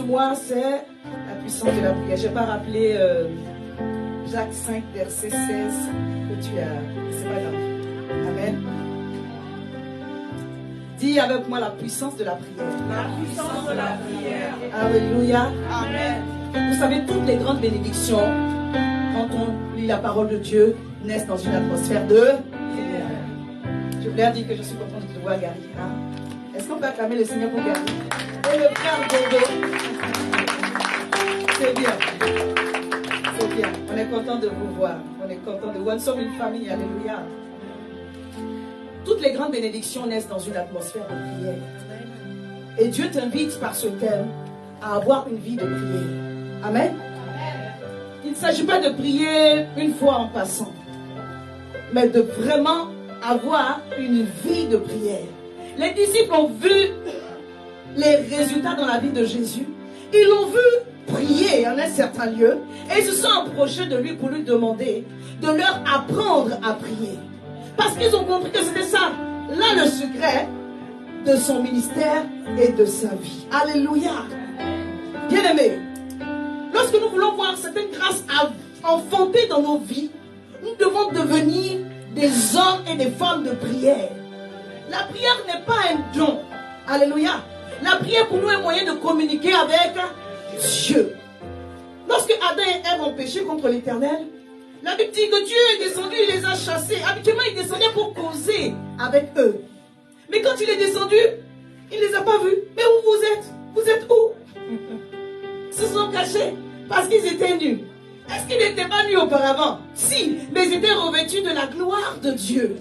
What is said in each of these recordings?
mois, c'est la puissance de la prière. Je n'ai pas rappelé Jacques 5, verset 16 que tu as. C'est pas grave. Amen. Dis avec moi la puissance de la prière. La puissance de la prière. Alléluia. Amen. Vous savez, toutes les grandes bénédictions, quand on lit la parole de Dieu, naissent dans une atmosphère de prière. Je voulais dire que je suis contente de te voir, Gary. Est-ce qu'on peut acclamer le Seigneur pour Gary? Et le frère Bobo. C'est bien. C'est bien. On est content de vous voir. On est content de vous voir. Nous sommes une famille. Alléluia. Toutes les grandes bénédictions naissent dans une atmosphère de prière. Et Dieu t'invite par ce thème à avoir une vie de prière. Amen. Il ne s'agit pas de prier une fois en passant, mais de vraiment avoir une vie de prière. Les disciples ont vu les résultats dans la vie de Jésus. Ils l'ont vu prier en un certain lieu et ils se sont approchés de lui pour lui demander de leur apprendre à prier. Parce qu'ils ont compris que c'était ça, là le secret de son ministère et de sa vie. Alléluia. Bien-aimés, lorsque nous voulons voir certaines grâces enfanter dans nos vies, nous devons devenir des hommes et des femmes de prière. La prière n'est pas un don. Alléluia. La prière pour nous est un moyen de communiquer avec Dieu. Lorsque Adam et Ève ont péché contre l'Éternel, la Bible dit que Dieu est descendu, il les a chassés. Habituellement, il descendait pour causer avec eux. Mais quand il est descendu, il ne les a pas vus. Mais où vous êtes? Vous êtes où? Ils se sont cachés parce qu'ils étaient nus. Est-ce qu'ils n'étaient pas nus auparavant? Si, mais ils étaient revêtus de la gloire de Dieu.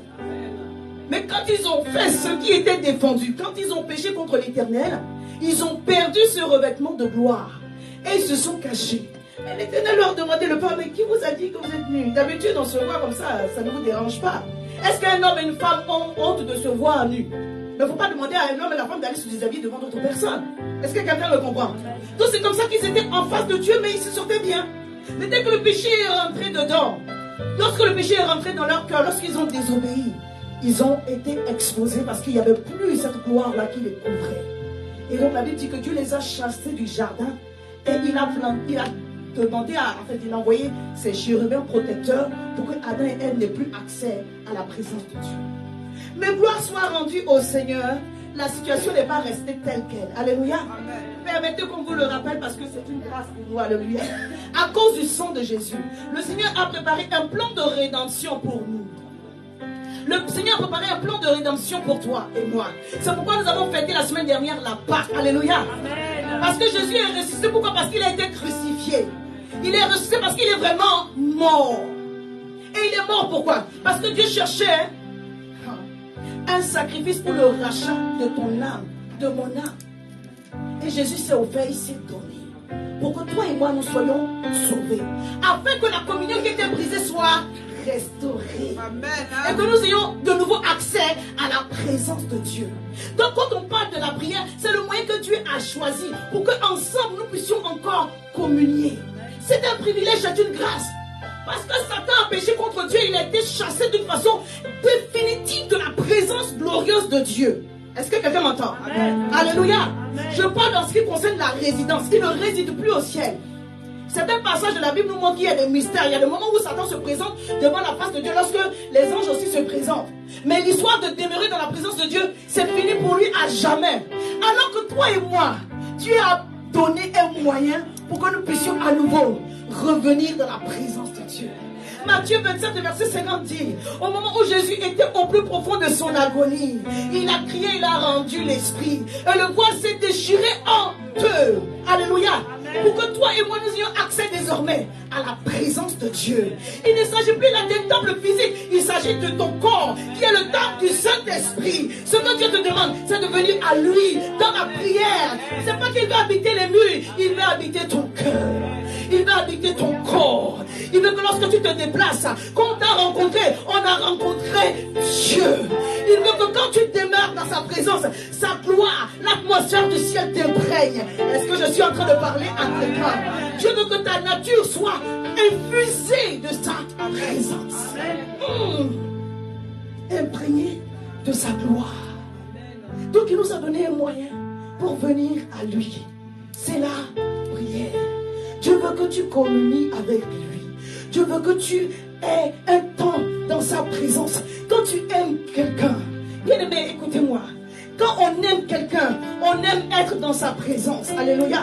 Mais quand ils ont fait ce qui était défendu, quand ils ont péché contre l'Éternel, ils ont perdu ce revêtement de gloire. Et ils se sont cachés. Mais l'Éternel leur demandait, le Père, mais qui vous a dit que vous êtes nus? D'habitude, on se voit comme ça, ça ne vous dérange pas. Est-ce qu'un homme et une femme ont honte de se voir nus? Il ne faut pas demander à un homme et la femme d'aller se déshabiller devant d'autres personnes. Est-ce que quelqu'un le comprend? Donc c'est comme ça qu'ils étaient en face de Dieu, mais ils se sentaient bien. Mais dès que le péché est rentré dedans, lorsque le péché est rentré dans leur cœur, lorsqu'ils ont désobéi, ils ont été exposés parce qu'il n'y avait plus cette gloire-là qui les couvrait. Et donc la Bible dit que Dieu les a chassés du jardin et il a demandé il a envoyé ses chérubins protecteurs pour que Adam et Ève n'aient plus accès à la présence de Dieu. Mais gloire soit rendue au Seigneur, la situation n'est pas restée telle qu'elle. Alléluia. Amen. Permettez qu'on vous le rappelle parce que c'est une grâce pour nous. Alléluia. À cause du sang de Jésus, le Seigneur a préparé un plan de rédemption pour nous. Le Seigneur a préparé un plan de rédemption pour toi et moi. C'est pourquoi nous avons fêté la semaine dernière la Pâque. Alléluia. Amen. Parce que Jésus est ressuscité. Pourquoi? Parce qu'il a été crucifié. Il est ressuscité parce qu'il est vraiment mort. Et il est mort pourquoi? Parce que Dieu cherchait un sacrifice pour le rachat de ton âme, de mon âme. Et Jésus s'est offert, il s'est donné. Pour que toi et moi nous soyons sauvés. Afin que la communion qui était brisée soit restaurée. Amen. Et que nous ayons de nouveau accès à la présence de Dieu. Donc quand on parle de la prière, c'est le moyen que Dieu a choisi pour qu'ensemble nous puissions encore communier. C'est un privilège, c'est une grâce. Parce que Satan a péché contre Dieu, il a été chassé d'une façon définitive de la présence glorieuse de Dieu. Est-ce que quelqu'un m'entend? Amen. Alléluia. Amen. Je parle en ce qui concerne la résidence. Il ne réside plus au ciel. Certains passages de la Bible nous montrent qu'il y a des mystères. Il y a des moments où Satan se présente devant la face de Dieu lorsque les anges aussi se présentent. Mais l'histoire de demeurer dans la présence de Dieu, c'est fini pour lui à jamais. Alors que toi et moi, Dieu a donné un moyen pour que nous puissions à nouveau revenir dans la présence de Dieu. Matthieu 27, verset 50 dit, au moment où Jésus était au plus profond de son agonie, il a crié, il a rendu l'esprit. Et le voile s'est déchiré en deux. Alléluia. Pour que toi et moi nous ayons accès désormais à la présence de Dieu. Il ne s'agit plus là d'un temple physique, il s'agit de ton corps qui est le temple du Saint-Esprit. Ce que Dieu te demande, c'est de venir à lui dans la prière. C'est pas qu'il va habiter les murs, il va habiter ton cœur. Il va habiter ton corps. Il veut que lorsque tu te déplaces, quand on t'a rencontré, on a rencontré Dieu. Il veut que quand tu demeures dans sa présence, sa gloire, l'atmosphère du ciel t'imprègne. Est-ce que je suis en train de parler à quelqu'un? Dieu veut que ta nature soit infusée de sa présence. Imprégnée de sa gloire. Donc il nous a donné un moyen pour venir à lui. c'est la prière. Dieu veut que tu communies avec lui. Dieu veut que tu aies un temps dans sa présence. Quand tu aimes quelqu'un, bien aimé, écoutez-moi. Quand on aime quelqu'un, on aime être dans sa présence. Alléluia.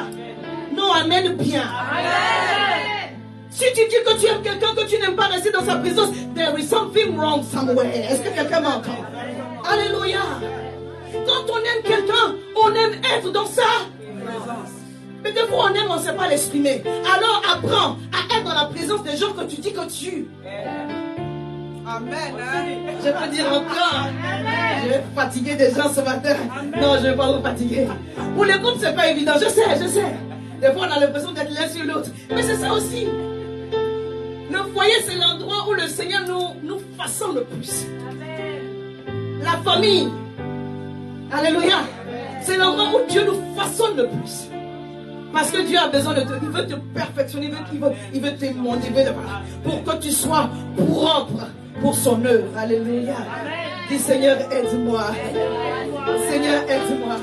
Non, amen bien. Amen. Si tu dis que tu aimes quelqu'un, que tu n'aimes pas rester dans sa présence, there is something wrong somewhere. Est-ce que quelqu'un m'entend? Alléluia. Quand on aime quelqu'un, on aime être dans sa présence. Mais des fois on aime, on ne sait pas l'exprimer. Alors apprends à être dans la présence des gens que tu dis que tu Amen. Je peux dire encore. Je vais fatiguer des gens ce matin. Non, je ne vais pas vous fatiguer. Pour les couples, ce n'est pas évident. Je sais. Des fois, on a l'impression d'être l'un sur l'autre. Mais c'est ça aussi. Le foyer, c'est l'endroit où le Seigneur nous façonne le plus. La famille. Alléluia. C'est l'endroit où Dieu nous façonne le plus. Parce que Dieu a besoin de toi. Il veut te perfectionner. Il veut te motiver pour que tu sois propre pour son œuvre. Alléluia. Dis Seigneur, aide-moi. Seigneur, aide-moi.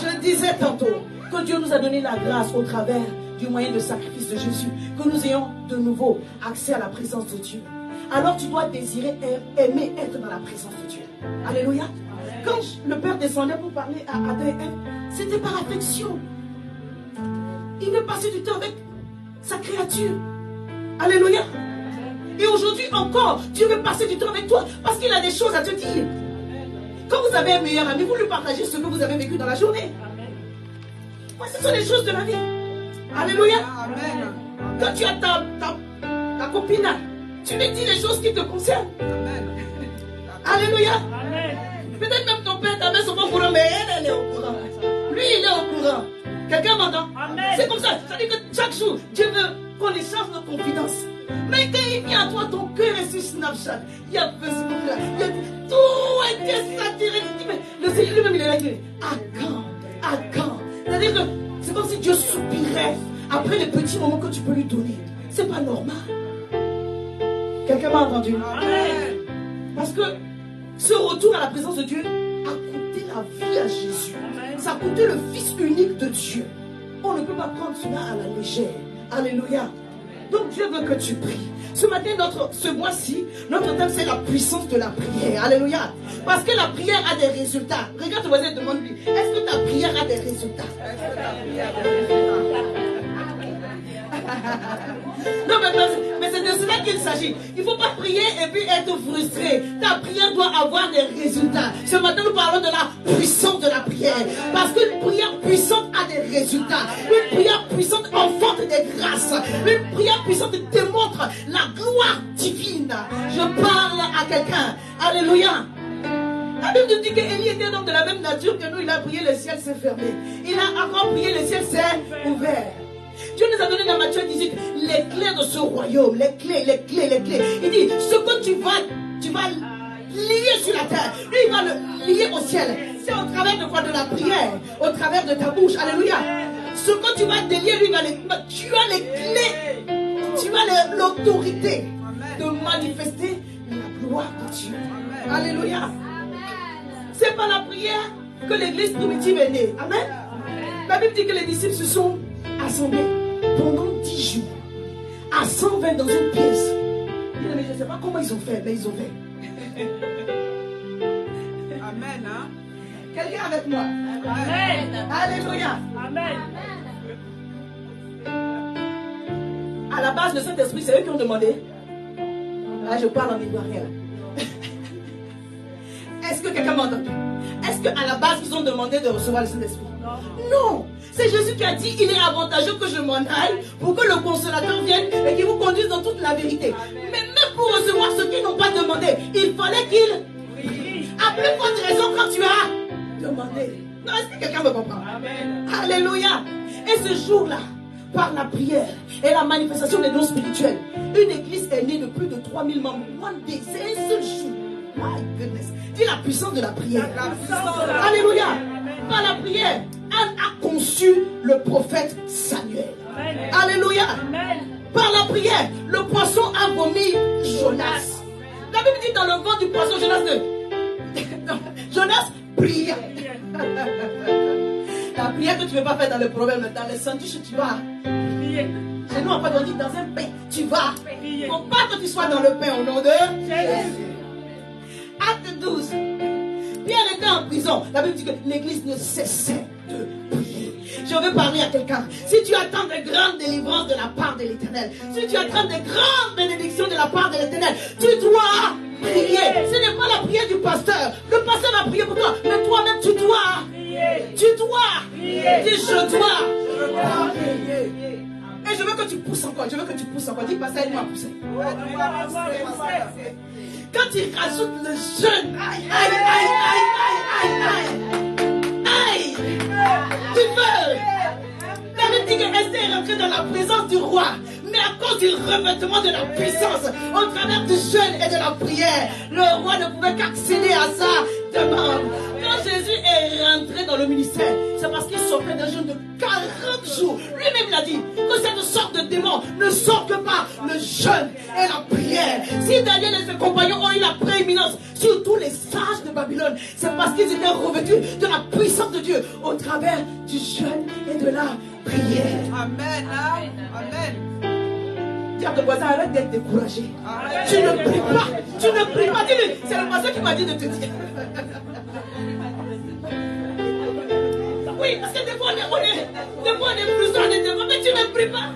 Je disais tantôt que Dieu nous a donné la grâce au travers du moyen de sacrifice de Jésus, que nous ayons de nouveau accès à la présence de Dieu. Alors tu dois désirer aimer être dans la présence de Dieu. Alléluia. Quand le Père descendait pour parler à Adam et Ève, c'était par affection. Il veut passer du temps avec sa créature. Alléluia. Et aujourd'hui encore, Dieu veut passer du temps avec toi parce qu'il a des choses à te dire. Quand vous avez un meilleur ami, vous lui partagez ce que vous avez vécu dans la journée. Ce sont les choses de la vie. Alléluia. Amen. Quand tu as ta copine, tu lui dis les choses qui te concernent. Amen. Alléluia. Amen. Peut-être même ton père, ta mère sont pas au courant, mais elle est au courant. Lui, il est au courant. Quelqu'un m'entend? C'est comme ça. Ça veut dire que chaque jour, Dieu veut qu'on échange nos confidences. Mais quand il vient à toi, ton cœur est sur Snapchat. Il y a Facebook là. Il y a tout est saturé. Le Seigneur lui-même, il est là. Il dit, à quand? C'est-à-dire que c'est comme si Dieu soupirait après les petits moments que tu peux lui donner. C'est pas normal. Quelqu'un m'a entendu? Amen. Parce que ce retour à la présence de Dieu a coûté la vie à Jésus. Ça a coûté le Fils unique de Dieu. On ne peut pas prendre cela à la légère. Alléluia. Donc Dieu veut que tu pries. Ce matin, ce mois-ci, notre thème c'est la puissance de la prière. Alléluia. Parce que la prière a des résultats. Regarde ton voisin et demande-lui, est-ce que ta prière a des résultats? Est-ce que ta prière a des résultats? Non, mais c'est de cela qu'il s'agit. Il ne faut pas prier et puis être frustré. Ta prière doit avoir des résultats. Ce matin, nous parlons de la puissance de la prière. Parce qu'une prière puissante a des résultats. Une prière puissante enfante des grâces. Une prière puissante démontre la gloire divine. Je parle à quelqu'un. Alléluia. La Bible nous dit qu'Élie était donc de la même nature que nous. Il a prié, le ciel s'est fermé. Il a encore prié, le ciel s'est ouvert. Dieu nous a donné dans Matthieu 18 les clés de ce royaume, les clés. Il dit, ce que tu vas lier sur la terre, lui il va le lier au ciel. C'est au travers de quoi? De la prière, au travers de ta bouche. Alléluia. Ce que tu vas délier, lui tu as les clés, tu as l'autorité de manifester la gloire de Dieu. Alléluia. C'est par la prière que l'église primitive est née. Amen. La Bible dit que les disciples se sont assemblés pendant 10 jours à 120 dans une pièce. Mais je ne sais pas comment ils ont fait, mais ils ont fait. Amen. Hein? Quelqu'un avec moi? Amen. Alléluia. Amen. À la base, le Saint-Esprit, c'est eux qui ont demandé. Là, je parle en ivoirien. Est-ce que quelqu'un m'a entendu? Est-ce qu'à la base, ils ont demandé de recevoir le Saint-Esprit? Non. C'est Jésus qui a dit, il est avantageux que je m'en aille pour que le consolateur vienne et qu'il vous conduise dans toute la vérité. Mais même pour recevoir ceux qui n'ont pas demandé, il fallait qu'il... À plus forte raison quand tu as demandé. Non, est-ce que quelqu'un me comprend? Amen. Alléluia. Et ce jour-là, par la prière et la manifestation des dons spirituels, une église est née de plus de 3000 membres. One day, c'est un seul jour. My goodness. Dis la puissance de la prière. Alléluia. Par la prière, Anne a conçu le prophète Samuel. Alléluia. Par la prière, le poisson a vomi Jonas. La Bible dit dans le ventre du poisson, Jonas pria. La prière que tu ne veux pas faire dans le problème, dans le sandwich, tu vas. Chez nous, on peut dire dans un pain, tu vas. Il ne faut pas que tu sois dans le pain au nom de Jésus. Acte 12. Pierre était en prison. La Bible dit que l'église ne cessait de prier. Je veux parler à quelqu'un. Si tu attends de grandes délivrances de la part de l'Éternel, si tu attends de grandes bénédictions de la part de l'Éternel, tu dois prier. Ce n'est pas la prière du pasteur. Le pasteur va prier pour toi, mais toi-même tu dois. Tu dois. Dis je dois. Et je veux que tu pousses encore. Je veux que tu pousses encore. Dis pasteur, aide-moi à pousser. Quand il rajoute le jeûne, aïe, aïe, aïe, aïe, aïe, aïe, tu veux. La Bible dit que Esther est rentrée dans la présence du roi, mais à cause du revêtement de la puissance, au travers du jeûne et de la prière, le roi ne pouvait qu'accéder à sa demande. Quand Jésus est rentré dans le ministère, c'est parce qu'il sortait d'un jeûne de 40 jours. Lui-même l'a dit, que cette sorte de démon ne sort que par le jeûne et la prière. Si Daniel et ses compagnons ont eu la prééminence sur tous les sages de Babylone, c'est parce qu'ils étaient revêtus de la puissance de Dieu au travers du jeûne et de la prière. Amen. Amen. Dis à ton voisin, arrête d'être découragé. Tu ne pries pas. Tu ne pries pas. Dis-lui, c'est le pasteur qui m'a dit de te dire. Oui, parce que des fois on est frustré, on est devant, mais tu ne pries pas.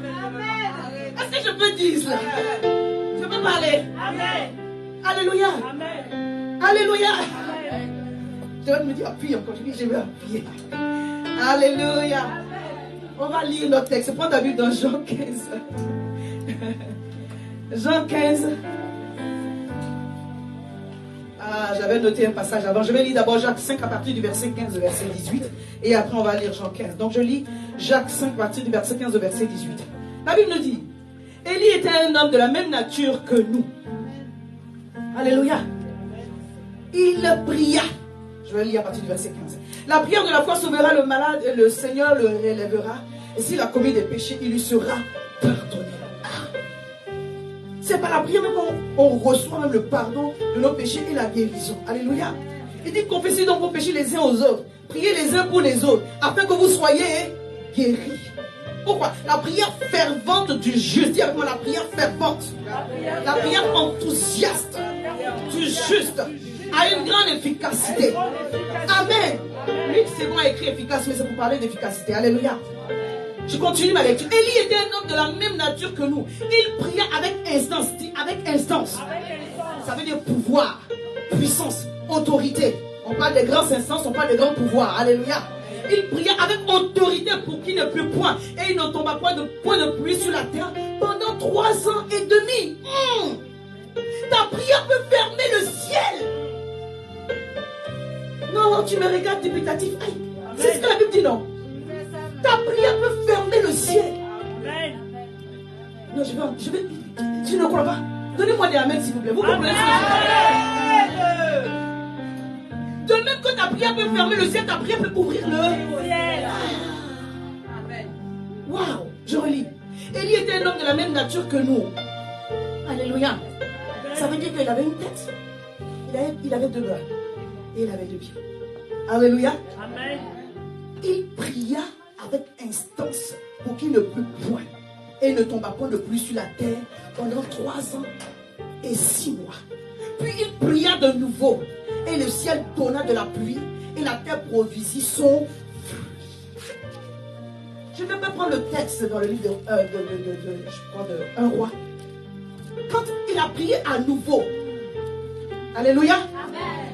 Est-ce que je peux dire cela? Je peux parler. Amen. Alléluia. Amen. Alléluia. Je vais me dire, appuie encore. Je dis, je vais appuyer. Alléluia. On va lire notre texte. Prends ta Bible dans Jean 15. Jean 15. Ah, j'avais noté un passage avant. Je vais lire d'abord Jacques 5 à partir du verset 15 au verset 18. Et après, on va lire Jean 15. Donc, je lis Jacques 5 à partir du verset 15 au verset 18. La Bible nous dit, Élie était un homme de la même nature que nous. Alléluia. Il pria. Je vais lire à partir du verset 15. La prière de la foi sauvera le malade et le Seigneur le relèvera. Et s'il a commis des péchés, il lui sera pardonné. C'est par la prière même qu'on reçoit même le pardon de nos péchés et la guérison. Alléluia. Il dit, confessez donc vos péchés les uns aux autres. Priez les uns pour les autres, afin que vous soyez guéris. Pourquoi? La prière fervente du juste. Dis avec moi, la prière fervente. La prière enthousiaste du juste a une grande efficacité. Amen. Luc, c'est bon à écrire efficace, mais c'est pour parler d'efficacité. Alléluia. Je continue ma lecture. Élie était un homme de la même nature que nous. Il pria avec instance. Dis avec instance. Ça veut dire pouvoir, puissance, autorité. On parle des grandes instances, on parle des grands pouvoirs. Alléluia. Il pria avec autorité pour qu'il ne plût point. Et il ne tomba point de pluie sur la terre pendant 3 ans et demi. Ta prière peut fermer le ciel. Non, tu me regardes dubitatif. C'est ce que la Bible dit, non? Ta prière peut fermer le ciel. Amen. Non, je vais. Tu ne crois pas? Donnez-moi des amens, s'il vous plaît. Vous comprenez ce que je dis? De même que ta prière peut fermer le ciel, ta prière peut ouvrir le ciel. Amen. Waouh, je relis. Élie était un homme de la même nature que nous. Alléluia. Ça veut dire qu'il avait une tête. Il avait 2 bras. Et il avait 2 pieds. Alléluia. Amen. Il pria avec instance pour qu'il ne plût point et ne tomba point de pluie sur la terre pendant 3 ans et 6 mois. Puis il pria de nouveau et le ciel donna de la pluie et la terre produisit son fruit. Je ne vais pas prendre le texte dans le livre de 1 roi. Quand il a prié à nouveau, alléluia.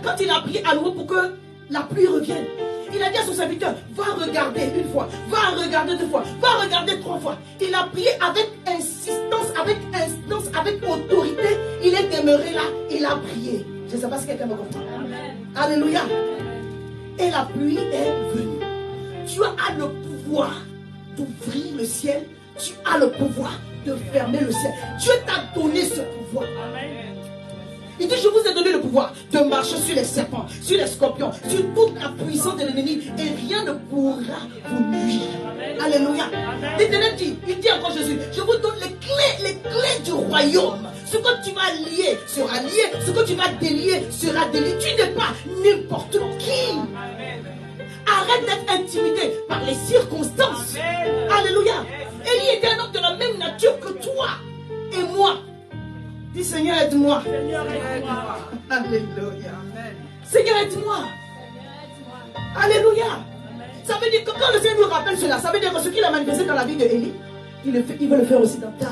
Quand il a prié à nouveau pour que la pluie revienne, il a dit à son serviteur, va regarder 1 fois, va regarder 2 fois, va regarder 3 fois. Il a prié avec insistance, avec instance, avec autorité. Il est demeuré là, il a prié. Je ne sais pas si quelqu'un me comprend. Alléluia. Et la pluie est venue. Tu as le pouvoir d'ouvrir le ciel. Tu as le pouvoir de fermer le ciel. Dieu t'a donné ce pouvoir. Il dit, je vous ai donné le pouvoir de marcher sur les serpents, sur les scorpions, sur toute la puissance de l'ennemi, et rien ne pourra vous nuire. Alléluia. L'Éternel dit, il dit encore Jésus, je vous donne les clés du royaume. Ce que tu vas lier sera lié, ce que tu vas délier sera délié. Tu n'es pas n'importe qui. Arrête Arrête d'être intimidé par les circonstances. Alléluia. Élie était un homme de la même nature que toi et moi. Dis Seigneur, aide-moi. Alléluia. Seigneur, aide-moi. Alléluia. Ça veut dire que quand le Seigneur nous rappelle cela, ça veut dire que ce qu'il a manifesté dans la vie de Élie, il veut le faire aussi dans ta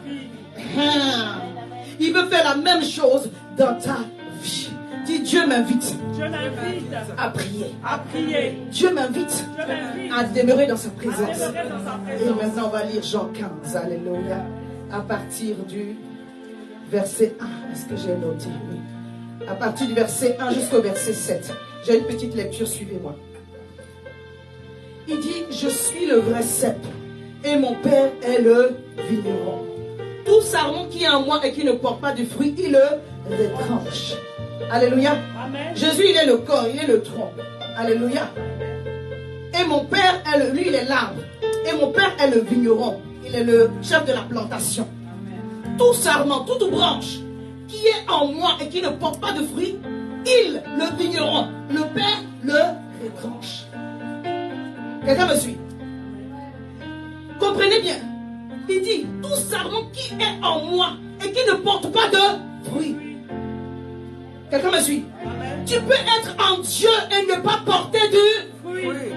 vie. Il veut faire la même chose dans ta vie. Dis Dieu m'invite à prier. Dieu m'invite à demeurer dans sa présence. Et maintenant on va lire Jean 15. Alléluia. À partir du verset 1. Est-ce que j'ai noté? Oui. À partir du verset 1 jusqu'au verset 7. J'ai une petite lecture, suivez-moi. Il dit, je suis le vrai cep et mon père est le vigneron. Tout sarment qui est en moi et qui ne porte pas de fruit, il le retranche. Alléluia. Amen. Jésus, il est le corps, il est le tronc. Alléluia. Et mon père, lui, il est l'arbre. Et mon père est le vigneron. Il est le chef de la plantation. Amen. Tout sarment, toute branche qui est en moi et qui ne porte pas de fruit, il, le vigneron, le père, le retranche. Quelqu'un me suit? Comprenez bien. Il dit, tout sarment qui est en moi et qui ne porte pas de fruit. Quelqu'un me suit? Amen. Tu peux être en Dieu et ne pas porter du fruit.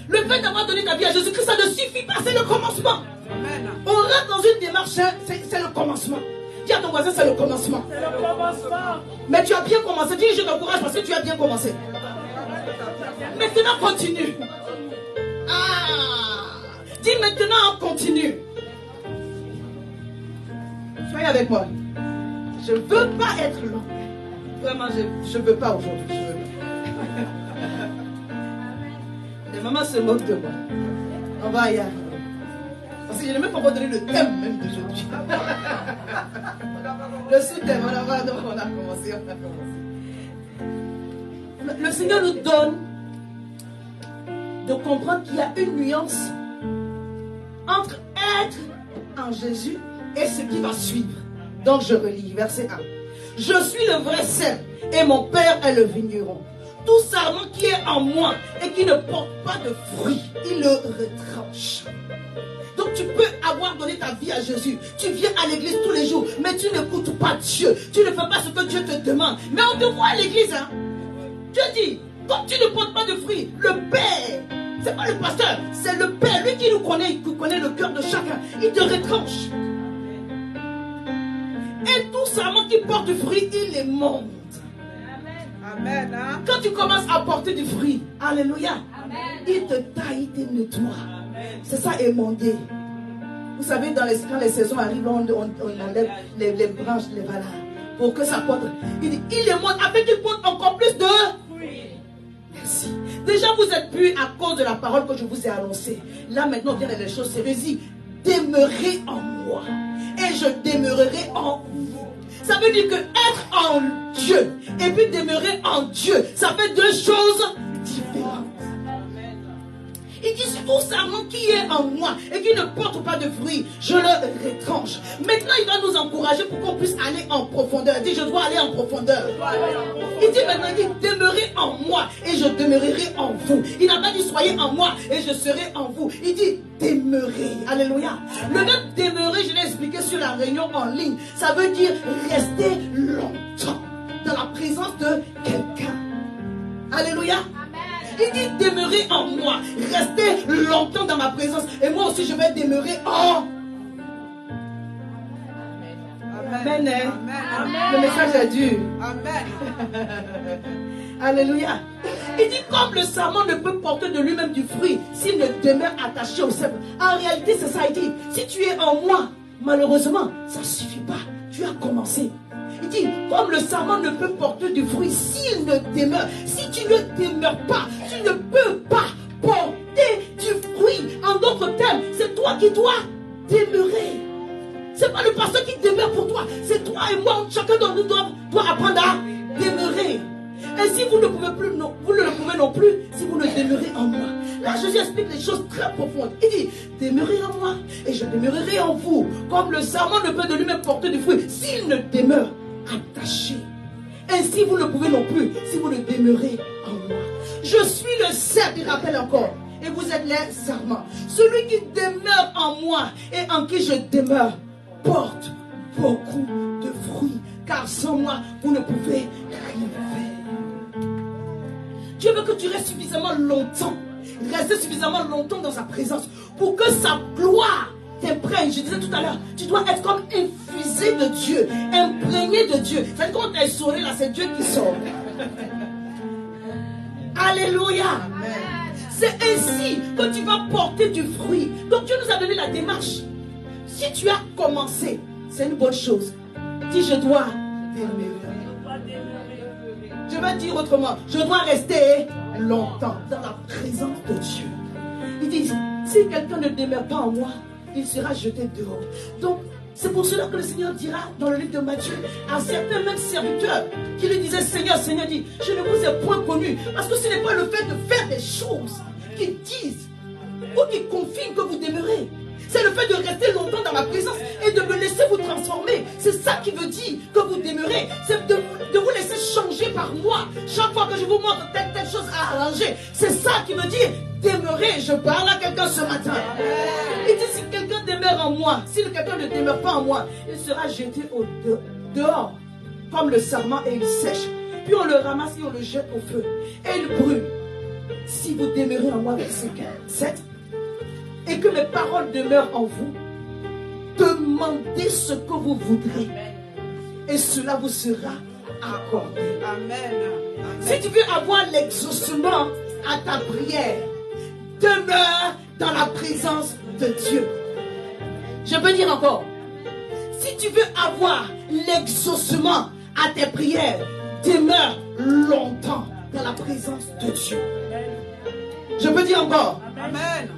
Le fait d'avoir donné ta vie à Jésus-Christ, ça ne suffit pas, c'est le commencement. Amen. On rentre dans une démarche, c'est le commencement. Dis à ton voisin, c'est le commencement. C'est le commencement. Mais tu as bien commencé. Dis, je t'encourage parce que tu as bien commencé. Maintenant, continue. Dis maintenant, on continue. Soyez avec moi. Je ne veux pas être long. Vraiment, je ne veux pas aujourd'hui. Les mamans se moquent de moi. On va y arriver. Parce que je n'ai même pas donné le thème même d'aujourd'hui. Le sous-thème, on a commencé. Le Seigneur nous donne de comprendre qu'il y a une nuance entre être en Jésus et ce qui va suivre. Donc je relis, verset 1. Je suis le vrai cep et mon père est le vigneron. Tout sarment qui est en moi et qui ne porte pas de fruits, il le retranche. Donc tu peux avoir donné ta vie à Jésus. Tu viens à l'église tous les jours, mais tu n'écoutes pas Dieu. Tu ne fais pas ce que Dieu te demande. Mais on te voit à l'église. Hein? Dieu dit, quand tu ne portes pas de fruits, le Père, c'est pas le pasteur, c'est le Père, lui qui nous connaît, qui connaît le cœur de chacun, il te retranche. Et tout sarment qui porte du fruit, il les monte. Amen. Hein? Quand tu commences à porter du fruit, alléluia, amen, il te taille, il te nettoie. C'est ça, émondé. Vous savez, quand les saisons arrivent, on enlève les branches, les valares, pour que ça porte. Il dit, il les monte afin qu'il porte encore plus de fruits. Merci. Déjà, vous êtes purs à cause de la parole que je vous ai annoncée. Là, maintenant, viennent les choses sérieuses. Demeurez en moi et je demeurerai en vous. Ça veut dire que être en Dieu et puis demeurer en Dieu, ça fait deux choses différentes. Il dit, tout sarment qui est en moi et qui ne porte pas de fruits, je le retranche. Maintenant, il va nous encourager pour qu'on puisse aller en profondeur. Il dit, je dois aller en profondeur. Il dit maintenant, il dit, demeurez en moi et je demeurerai en vous. Il n'a pas dit, soyez en moi et je serai en vous. Il dit, demeurez. Alléluia. Le verbe demeurer, je l'ai expliqué sur la réunion en ligne. Ça veut dire rester longtemps dans la présence de quelqu'un. Alléluia. Il dit demeurer en moi, rester longtemps dans ma présence. Et moi aussi je vais demeurer en. Amen. Amen. Amen. Le message est dur. Amen. Alléluia. Il dit comme le sarment ne peut porter de lui-même du fruit s'il ne demeure attaché au cep. En réalité c'est ça, il dit, si tu es en moi, malheureusement, ça ne suffit pas. Tu as commencé. Il dit, comme le sarment ne peut porter du fruit s'il ne demeure, si tu ne demeures pas, tu ne peux pas porter du fruit. En d'autres termes, c'est toi qui dois demeurer. C'est pas le pasteur qui demeure pour toi, c'est toi et moi, chacun d'entre nous doit apprendre à demeurer. Et si vous ne pouvez plus, vous ne le pouvez non plus si vous ne demeurez en moi. Là, Jésus explique des choses très profondes. Il dit, demeurez en moi et je demeurerai en vous. Comme le sarment ne peut de lui-même porter du fruit s'il ne demeure attaché. Ainsi, vous ne pouvez non plus si vous ne demeurez en moi. Je suis le cerf, il rappelle encore. Et vous êtes les serments. Celui qui demeure en moi et en qui je demeure porte beaucoup de fruits. Car sans moi, vous ne pouvez rien faire. Dieu veut que tu restes suffisamment longtemps. Rester suffisamment longtemps dans sa présence pour que sa gloire t'imprègne. Je disais tout à l'heure, tu dois être comme infusé de Dieu, imprégné de Dieu. C'est quand tu es sauvé là, c'est Dieu qui sort. Alléluia. C'est ainsi que tu vas porter du fruit. Donc Dieu nous a donné la démarche. Si tu as commencé, c'est une bonne chose. Dis, je dois demeurer. Je vais dire autrement, je dois rester longtemps dans la présence de Dieu. Ils disent, si quelqu'un ne demeure pas en moi, il sera jeté dehors. Donc, c'est pour cela que le Seigneur dira dans le livre de Matthieu à certains mêmes serviteurs qui lui disaient, Seigneur, dit, je ne vous ai point connu. Parce que ce n'est pas le fait de faire des choses qui disent ou qui confirment que vous demeurez. C'est le fait de rester longtemps dans ma présence et de me laisser vous transformer. C'est ça qui veut dire que vous demeurez. C'est de vous laisser changer par moi. Chaque fois que je vous montre telle chose à arranger. C'est ça qui veut dire demeurer. Je parle à quelqu'un ce matin. Il dit si quelqu'un demeure en moi, si quelqu'un ne demeure pas en moi, il sera jeté dehors comme le sarment et il sèche. Puis on le ramasse et on le jette au feu. Et il brûle. Si vous demeurez en moi, verset 7, et que mes paroles demeurent en vous, demandez ce que vous voudrez et cela vous sera accordé. Amen. Si tu veux avoir l'exaucement à ta prière, demeure dans la présence de Dieu. Je peux dire encore, si tu veux avoir l'exaucement à tes prières, demeure longtemps dans la présence de Dieu. Je peux dire encore, Amen.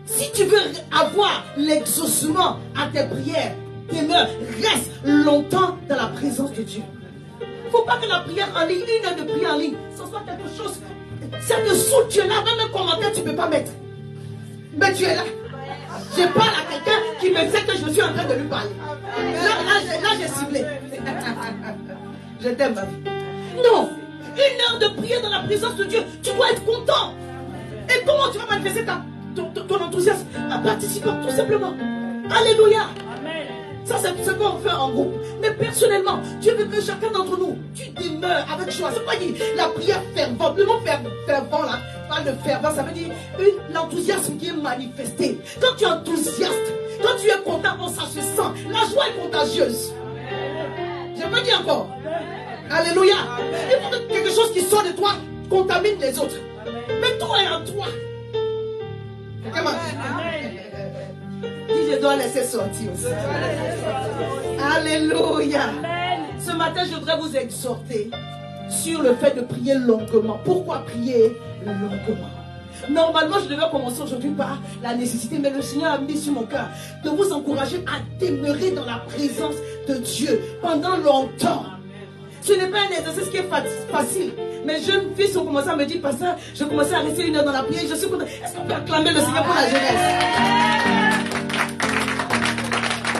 Si tu veux avoir l'exaucement à tes prières, demeure, reste longtemps dans la présence de Dieu. Il ne faut pas que la prière en ligne, une heure de prière en ligne, ce soit quelque chose, ça te saoule, tu es là, même un commentaire tu ne peux pas mettre. Mais tu es là. Je parle à quelqu'un qui me sait que je suis en train de lui parler. Là j'ai ciblé. Je t'aime ma vie. Non, une heure de prière dans la présence de Dieu, tu dois être content. Et comment tu vas manifester ton enthousiasme en participant tout simplement. Alléluia. Amen. Ça c'est ce qu'on fait en groupe. Mais personnellement, Dieu veut que chacun d'entre nous, tu demeures avec joie. C'est pas dire la prière fervente. Le mot fervent là, pas le fervent, ça veut dire l'enthousiasme qui est manifesté. Quand tu es enthousiaste, quand tu es content, ça se sent. La joie est contagieuse. Je peux dire encore. Alléluia. Il faut que quelque chose qui sort de toi contamine les autres. Mais toi est en toi. Dis, je dois laisser sortir aussi. Alléluia. Ce matin, je voudrais vous exhorter sur le fait de prier longuement. Pourquoi prier longuement? Normalement, je devais commencer aujourd'hui par la nécessité, mais le Seigneur a mis sur mon cœur de vous encourager à demeurer dans la présence de Dieu pendant longtemps. Ce n'est pas un exercice qui est facile. Mes jeunes filles ont commencé à me dire, pasteur, je commençais à rester une heure dans la prière. Je suis content. Est-ce qu'on peut acclamer le Seigneur pour la jeunesse?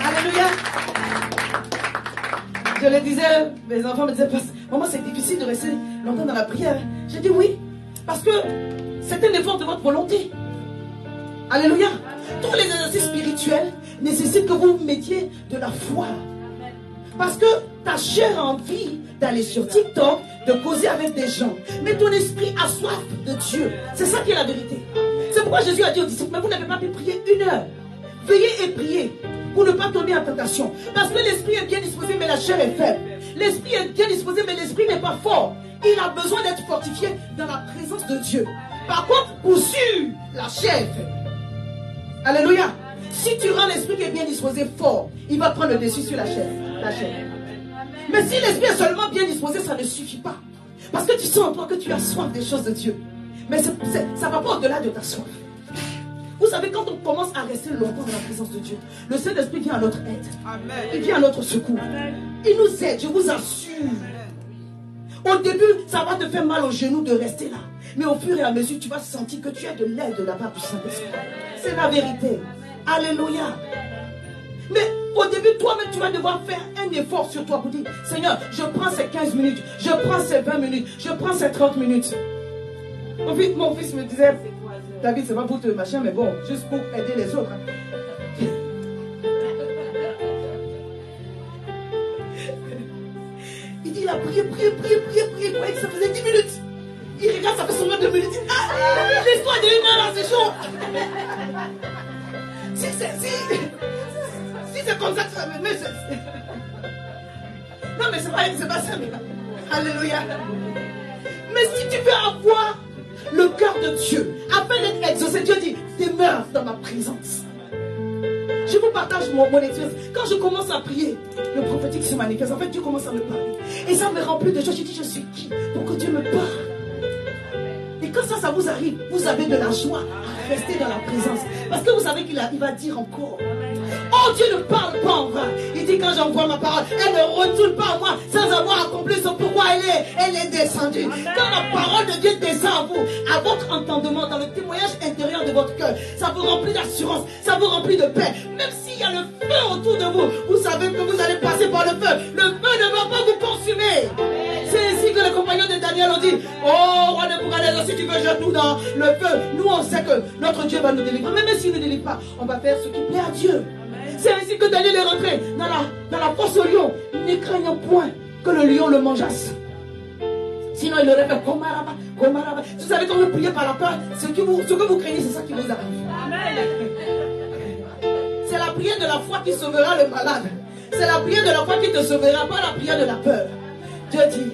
Alléluia. Je le disais, mes enfants me disaient, maman, c'est difficile de rester longtemps dans la prière. J'ai dit oui, parce que c'est un effort de votre volonté. Alléluia. Tous les exercices spirituels nécessitent que vous mettiez de la foi. Parce que ta chair a envie d'aller sur TikTok, de causer avec des gens. Mais ton esprit a soif de Dieu. C'est ça qui est la vérité. C'est pourquoi Jésus a dit aux disciples, mais vous n'avez pas pu prier une heure. Veillez et priez pour ne pas tomber en tentation. Parce que l'esprit est bien disposé, mais la chair est faible. L'esprit est bien disposé, mais l'esprit n'est pas fort. Il a besoin d'être fortifié dans la présence de Dieu. Par contre, pour sûr, la chair est faible. Alléluia. Si tu rends l'esprit qui est bien disposé fort, il va prendre le dessus sur la chair. Mais si l'esprit est seulement bien disposé, ça ne suffit pas. Parce que tu sens en toi que tu as soif des choses de Dieu. Mais ça ne va pas au-delà de ta soif. Vous savez, quand on commence à rester longtemps dans la présence de Dieu, le Saint-Esprit vient à notre aide. Amen. Il vient à notre secours. Amen. Il nous aide, je vous assure. Au début, ça va te faire mal aux genoux de rester là. Mais au fur et à mesure, tu vas sentir que tu as de l'aide de la part du Saint-Esprit. C'est la vérité. Alléluia. Mais Au début, toi-même, tu vas devoir faire un effort sur toi pour dire, Seigneur, je prends ces 15 minutes, je prends ces 20 minutes, je prends ces 30 minutes. Mon fils me disait, David, c'est pas pour te machin, mais bon, juste pour aider les autres. Il dit, il a prié, il croyait que ça faisait 10 minutes. Il regarde, ça fait seulement 2 minutes. Il dit, ah, l'histoire de une heure là, c'est chaud. Si c'est comme ça que ça me met, non, mais c'est pas ça. Alléluia. Mais si tu veux avoir le cœur de Dieu, afin d'être exaucé, Dieu dit, demeure dans ma présence. Je vous partage mon expérience. Quand je commence à prier, le prophétique se manifeste. En fait, Dieu commence à me parler. Et ça me remplit de joie. Je dis, je suis qui pour que Dieu me parle? Et quand ça vous arrive, vous avez de la joie à rester dans la présence. Parce que vous savez qu'il va dire encore. Oh, Dieu ne parle pas en vain. Il dit, quand j'envoie ma parole, elle ne retourne pas à moi sans avoir accompli ce pourquoi elle est descendue. Quand la parole de Dieu descend à vous, à votre entendement, dans le témoignage intérieur de votre cœur, ça vous remplit d'assurance, ça vous remplit de paix. Même s'il y a le feu autour de vous, vous savez que vous allez passer par le feu. Le feu ne va pas vous consumer. C'est ainsi que les compagnons de Daniel ont dit, oh, roi Nebuchadnezzar, si tu veux, jette-nous dans le feu. Nous, on sait que notre Dieu va nous délivrer. Mais même s'il ne nous délivre pas, on va faire ce qui plaît à Dieu. C'est ainsi que Daniel est rentré dans la fosse au lion, ne craignant point que le lion le mangeasse. Sinon, il aurait fait Komaraba. Vous savez, quand vous priez par la peur, ce que vous craignez, c'est ça qui vous arrive. C'est la prière de la foi qui sauvera le malade. C'est la prière de la foi qui te sauvera, pas la prière de la peur. Dieu dit,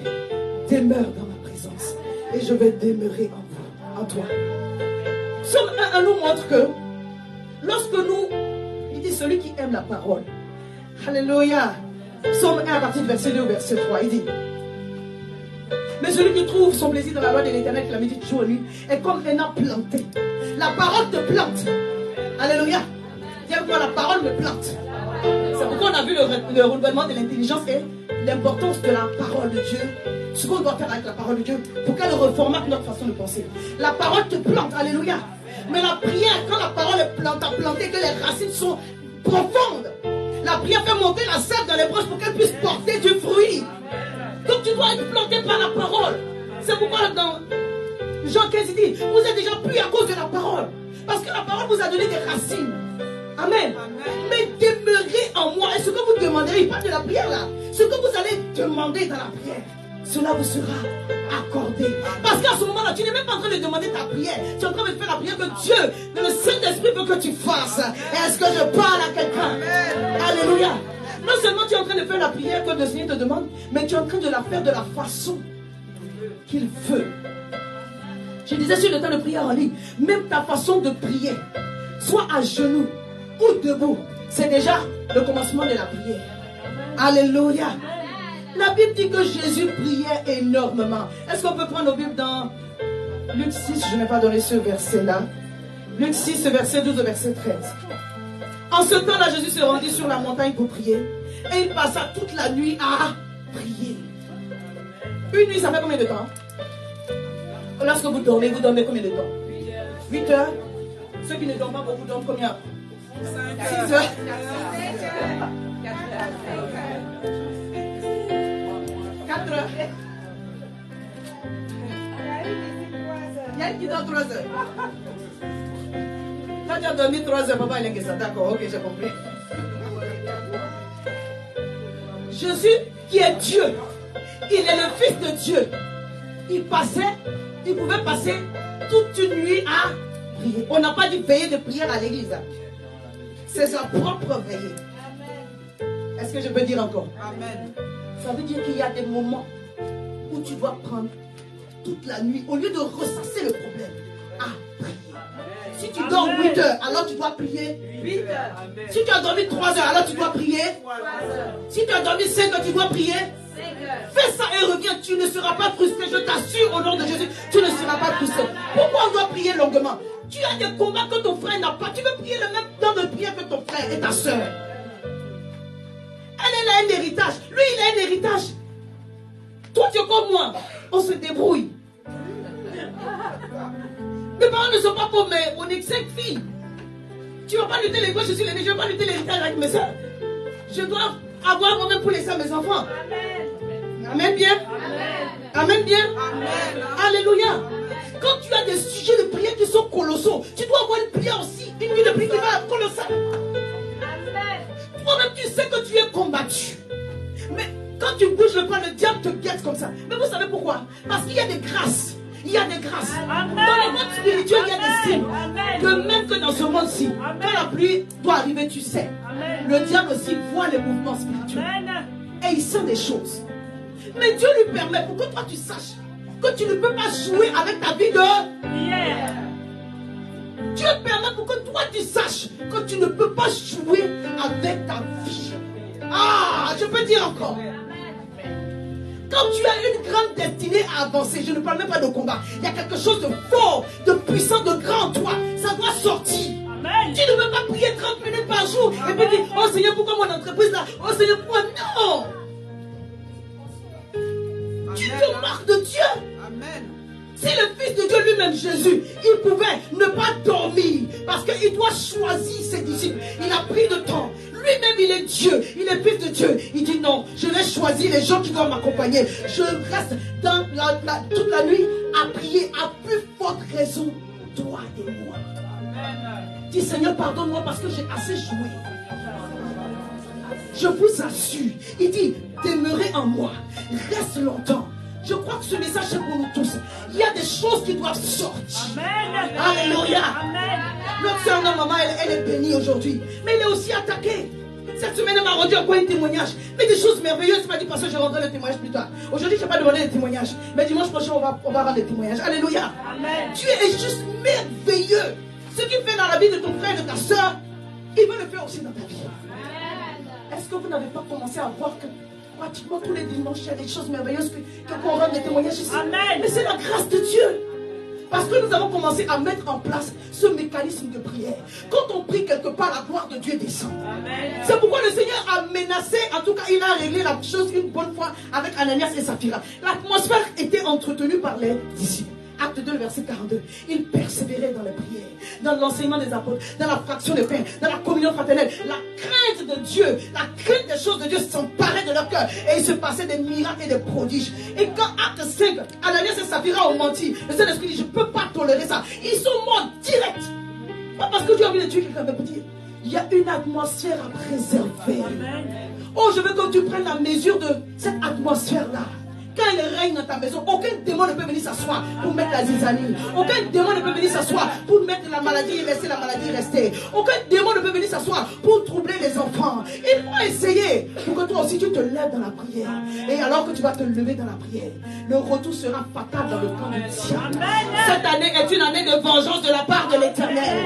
demeure dans ma présence et je vais demeurer en toi. Psaume 1 nous montre que lorsque nous, il dit celui qui aime la parole. Alléluia. Psaume 1 à partir du verset 2 au verset 3, il dit, mais celui qui trouve son plaisir dans la loi de l'Éternel, qui la médite jour et nuit, est comme un arbre planté. La parole te plante. Alléluia. Tiens, quoi, la parole me plante. C'est pourquoi on a vu le renouvellement de l'intelligence et l'importance de la parole de Dieu. Ce qu'on doit faire avec la parole de Dieu pour qu'elle reformate notre façon de penser. La parole te plante, alléluia. Mais la prière, quand la parole est plantée, que les racines sont profondes, la prière fait monter la sève dans les branches pour qu'elle puisse porter du fruit. Donc tu dois être planté par la parole. C'est pourquoi dans Jean 15 il dit, vous êtes déjà pris à cause de la parole. Parce que la parole vous a donné des racines. Amen. Mais demeurez en moi. Et ce que vous demanderez, il parle de la prière là. Ce que vous allez demander dans la prière, cela vous sera accordé. Parce qu'à ce moment-là, tu n'es même pas en train de demander ta prière. Tu es en train de faire la prière que Dieu, que le Saint-Esprit veut que tu fasses. Est-ce que je parle à quelqu'un? Alléluia. Non seulement tu es en train de faire la prière que le Seigneur te demande, mais tu es en train de la faire de la façon qu'il veut. Je disais sur le temps de prière en ligne, même ta façon de prier, soit à genoux ou debout, c'est déjà le commencement de la prière. Alléluia. La Bible dit que Jésus priait énormément. Est-ce qu'on peut prendre nos Bibles dans Luc 6? Je n'ai pas donné ce verset-là. Luc 6, verset 12 au verset 13. En ce temps-là, Jésus se rendit sur la montagne pour prier. Et il passa toute la nuit à prier. Une nuit, ça fait combien de temps? Lorsque vous dormez combien de temps? 8 heures. Ceux qui ne dorment pas beaucoup dorment combien? 6 heures. 4 heures. Il y a qui dort 3 heures. Quand tu as dormi 3 heures, papa, il est que ça. D'accord, ok, j'ai compris. Jésus, qui est Dieu, il est le Fils de Dieu. Il pouvait passer toute une nuit à prier. On n'a pas dit veiller de prière à l'église. C'est sa propre veillée. Est-ce que je peux dire encore? Amen. Ça veut dire qu'il y a des moments où tu dois prendre toute la nuit, au lieu de ressasser le problème, à prier. Si tu dors 8 heures, alors tu dois prier 8 heures. Si tu as dormi 3 heures, alors tu dois prier 3 heures. Si tu as dormi 5 heures, tu dois prier 5 heures. Fais ça et reviens, tu ne seras pas frustré. Je t'assure au nom de Jésus, tu ne seras pas frustré. Pourquoi on doit prier longuement? Tu as des combats que ton frère n'a pas. Tu veux prier le même temps de prière que ton frère et ta soeur. Elle a un héritage. Lui, il a un héritage. Toi, tu es comme moi. On se débrouille. Mes parents ne sont pas pauvres, mais on est 5 filles. Tu ne vas pas lutter les gauches, je suis l'aîné, je ne vais pas lutter l'héritage avec mes soeurs. Je dois avoir moi-même pour laisser à mes enfants. Amen bien. Amen bien. Alléluia. Quand tu as des sujets de prière qui sont colossaux, tu dois avoir une prière aussi, une vie de prière qui va être colossale. Toi-même, tu sais que tu es combattu. Mais quand tu bouges le pas, le diable te guette comme ça. Mais vous savez pourquoi? Parce qu'il y a des grâces. Il y a des grâces. Amen. Dans le monde spirituel, il y a des signes. Que même que dans ce monde-ci, quand la pluie doit arriver, tu sais. Amen. Le diable aussi voit les mouvements spirituels. Amen. Et il sent des choses. Mais Dieu lui permet pour que toi tu saches que tu ne peux pas jouer avec ta vie de prière. Dieu permet pour que toi tu saches que tu ne peux pas jouer avec ta vie. Ah, je peux dire encore. Quand tu as une grande destinée à avancer, je ne parle même pas de combat. Il y a quelque chose de fort, de puissant, de grand en toi. Ça doit sortir. Amen. Tu ne veux pas prier 30 minutes par jour et puis dire, oh Seigneur, pourquoi mon entreprise là? Oh Seigneur, pourquoi? Non. Amen. Tu te moques de Dieu. Amen. Si le Fils de Dieu lui-même, Jésus, il pouvait ne pas dormir parce qu'il doit choisir ses disciples. Il a pris le temps. Lui-même, il est Dieu. Il est Fils de Dieu. Il dit non, je vais choisir les gens qui doivent m'accompagner. Je reste dans toute la nuit à prier à plus forte raison, toi et moi. Amen. Dis Seigneur, pardonne-moi parce que j'ai assez joué. Je vous assure. Il dit, demeurez en moi. Reste longtemps. Je crois que ce message est pour nous tous. Il y a des choses qui doivent sortir. Amen. Alléluia. Amen. Notre soeur, notre maman, elle est bénie aujourd'hui. Mais elle est aussi attaquée. Cette semaine, elle m'a rendu encore un témoignage. Mais des choses merveilleuses. Elle m'a dit, parce que je rendrai le témoignage plus tard. Aujourd'hui, je n'ai pas demandé le témoignage. Mais dimanche prochain, on va rendre le témoignage. Alléluia. Amen. Dieu est juste merveilleux. Ce qu'il fait dans la vie de ton frère et de ta soeur, il veut le faire aussi dans ta vie. Est-ce que vous n'avez pas commencé à voir que pratiquement tous les dimanches, il y a des choses merveilleuses qu'on rend des témoignages ici? Amen. Mais c'est la grâce de Dieu. Parce que nous avons commencé à mettre en place ce mécanisme de prière. Quand on prie quelque part, la gloire de Dieu descend. C'est pourquoi le Seigneur a menacé, en tout cas il a réglé la chose une bonne fois avec Ananias et Saphira. L'atmosphère était entretenue par les disciples. Acte 2, verset 42. Ils persévéraient dans les prières, dans l'enseignement des apôtres, dans la fraction des pains, dans la communion fraternelle. La crainte de Dieu, la crainte des choses de Dieu s'emparait de leur cœur. Et il se passait des miracles et des prodiges. Et quand Acte 5, Ananias et Saphira ont menti, le Saint-Esprit dit, je ne peux pas tolérer ça. Ils sont morts direct. Pas parce que Dieu a envie de tuer quelqu'un, mais pour dire, il y a une atmosphère à préserver. Oh, je veux que tu prennes la mesure de cette atmosphère-là. Quand il règne dans ta maison, aucun démon ne peut venir s'asseoir pour mettre la zizanie. Aucun démon ne peut venir s'asseoir pour mettre la maladie et laisser la maladie rester. Aucun démon ne peut venir s'asseoir pour troubler les enfants. Il faut essayer pour que toi aussi tu te lèves dans la prière. Et alors que tu vas te lever dans la prière, le retour sera fatal dans le camp du diable. Cette année est une année de vengeance de la part de l'Éternel.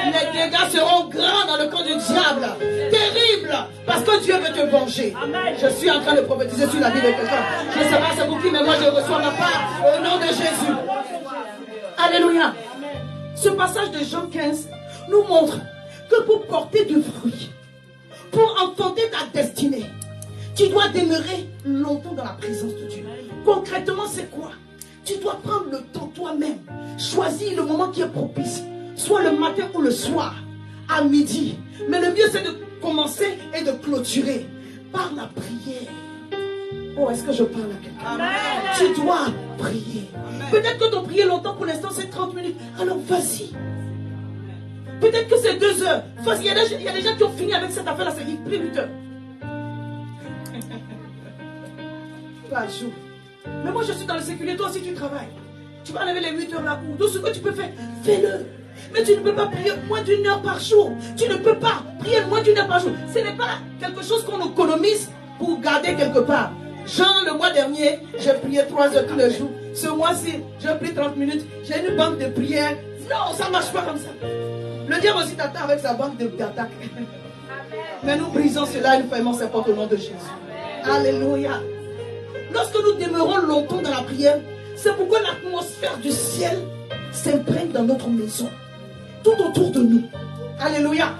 Les dégâts seront grands dans le camp du diable. Terrible. Parce que Dieu veut te venger. Je suis en train de prophétiser sur la vie de quelqu'un. Je ne sais pas c'est pour qui, mais moi je reçois ma part au nom de Jésus. Alléluia. Ce passage de Jean 15 nous montre que pour porter du fruit, pour enfanter ta destinée, tu dois demeurer longtemps dans la présence de Dieu. Concrètement, c'est quoi? Tu dois prendre le temps toi-même, choisir le moment qui est propice, soit le matin ou le soir, à midi. Mais le mieux c'est de commencer et de clôturer par la prière. Oh, est-ce que je parle à quelqu'un? Tu dois prier. Peut-être que ton prier longtemps pour l'instant c'est 30 minutes. Alors vas-y. Peut-être que c'est 2 heures. Il y a des gens qui ont fini avec cette affaire-là, c'est qu'ils prient 8 heures. Pas jour. Mais moi je suis dans le séculier, toi aussi tu travailles. Tu vas enlever les 8 heures là où tout ce que tu peux faire, fais-le. Mais tu ne peux pas prier moins d'1 heure par jour. Tu ne peux pas prier moins d'1 heure par jour. Ce n'est pas quelque chose qu'on économise pour garder quelque part. Jean, le mois dernier, j'ai prié 3 heures tous les jours. Ce mois-ci, j'ai prié 30 minutes. J'ai une banque de prière. Non, ça ne marche pas comme ça. Le diable aussi t'attend avec sa banque d'attaque. Mais nous brisons cela et nous fermons ses portes au nom de Jésus. Alléluia. Lorsque nous demeurons longtemps dans la prière, c'est pourquoi l'atmosphère du ciel s'imprègne dans notre maison, tout autour de nous. Alléluia.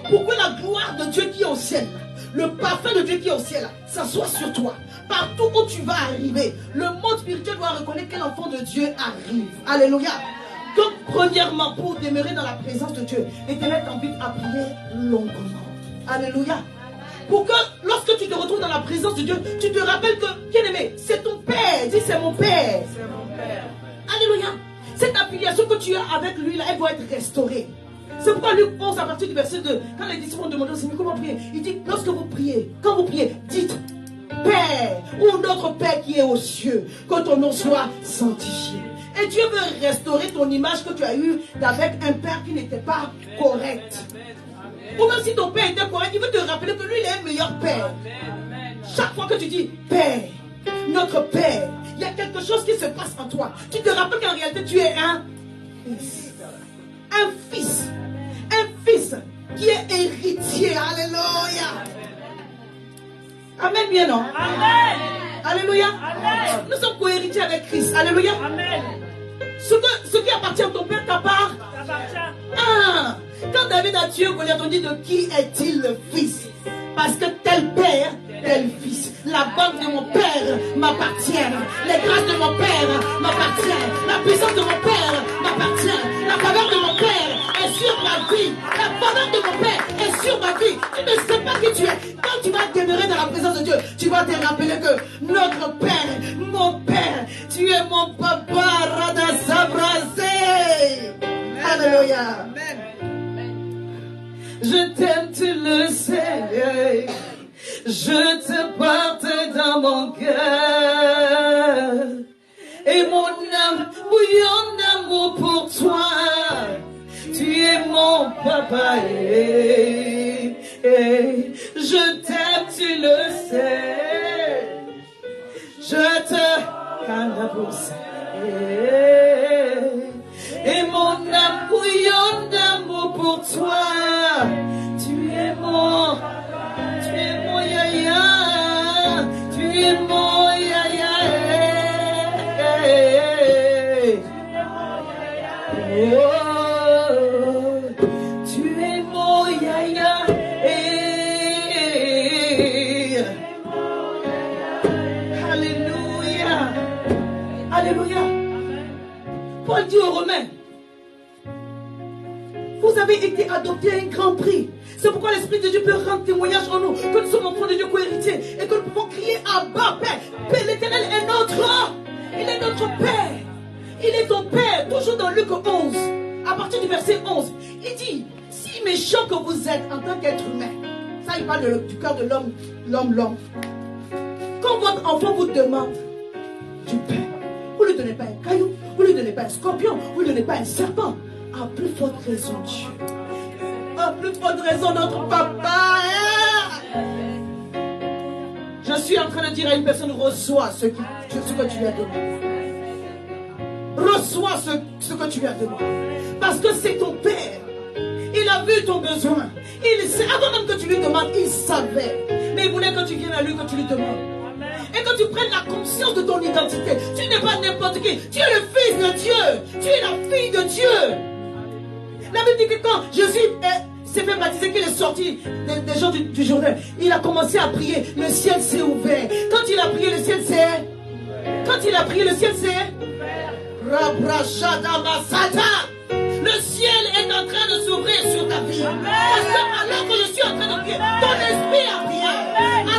Pourquoi la gloire de Dieu qui est au ciel, le parfum de Dieu qui est au ciel, s'assoit sur toi. Partout où tu vas arriver, le monde spirituel doit reconnaître quel enfant de Dieu arrive. Alléluia. Donc, premièrement, pour demeurer dans la présence de Dieu, l'Éternel t'invite à prier longuement. Alléluia. Pour que lorsque tu te retrouves dans la présence de Dieu, tu te rappelles que, bien aimé, c'est ton Père. Dis, c'est mon Père. C'est mon Père. Alléluia. Cette affiliation que tu as avec lui, là, elle doit être restaurée. C'est pourquoi Luc 11, à partir du verset 2, quand les disciples ont demandé au Seigneur comment prier, il dit, lorsque vous priez, quand vous priez, dites, Père, ou notre Père qui est aux cieux, que ton nom soit sanctifié. Et Dieu veut restaurer ton image que tu as eue avec un Père qui n'était pas correct. Ou même si ton Père était correct, il veut te rappeler que lui, il est un meilleur Père. Chaque fois que tu dis, Père, notre Père, il y a quelque chose qui se passe en toi. Tu te rappelles qu'en réalité, tu es un fils. Un fils. Un fils qui est héritier. Alléluia. Amen, bien non? Amen. Alléluia. Amen. Nous sommes co-héritiers avec Christ. Alléluia. Amen. Ce qui appartient à ton Père t'appartient. Ah, quand David a tué Goliath, on dit de qui est-il le fils? Parce que tel père, tel fils. La banque de mon père m'appartient. Les grâces de mon père m'appartiennent. La puissance de mon père m'appartient. La faveur de mon père est sur ma vie. La faveur de mon père est sur ma vie. Tu ne sais pas qui tu es. Quand tu vas demeurer dans la présence de Dieu, tu vas te rappeler que notre Père, mon Père, tu es mon papa, Radasabrasé. Alléluia. Je t'aime, tu le sais. Je te porte dans mon cœur. Et mon âme bouillonne d'amour pour toi. Tu es mon papa. Je t'aime, tu le sais. Je te canabousse. Et mon âme bouillonne d'amour pour toi. Tu es mon yaya. Tu es mon yaya. Oh, tu es mon yaya. Alléluia. Alléluia. Paul dit aux Romains, vous avez été adoptés à un grand prix. C'est pourquoi l'Esprit de Dieu peut rendre témoignage en nous que nous sommes enfants de Dieu co-héritiers et que nous pouvons crier à bas Père. Père, l'Éternel est notre. Il est notre Père. Il est ton Père. Toujours dans Luc 11, à partir du verset 11, il dit, si méchant que vous êtes en tant qu'être humain, ça il parle du cœur de l'homme. Quand votre enfant vous demande du pain, vous ne lui donnez pas un caillou, vous ne lui donnez pas un scorpion, vous ne lui donnez pas un serpent. À plus forte raison, Dieu. À plus forte raison, notre papa. Je suis en train de dire à une personne, reçois ce que tu lui as demandé. Reçois ce que tu lui as demandé. Parce que c'est ton Père. Il a vu ton besoin. Il sait, avant même que tu lui demandes, il savait. Mais il voulait que tu viennes à lui, que tu lui demandes. Et que tu prennes la conscience de ton identité. Tu n'es pas n'importe qui. Tu es le fils de Dieu. Tu es la fille de Dieu. La Bible dit que quand Jésus s'est fait baptiser, qu'il est sorti des gens du Jourdain, il a commencé à prier. Le ciel s'est ouvert. Quand il a prié, le ciel s'est... Quand il a prié, le ciel s'est... Le ciel est en train de s'ouvrir sur ta vie. Parce que alors que je suis en train de prier, ton esprit a prié.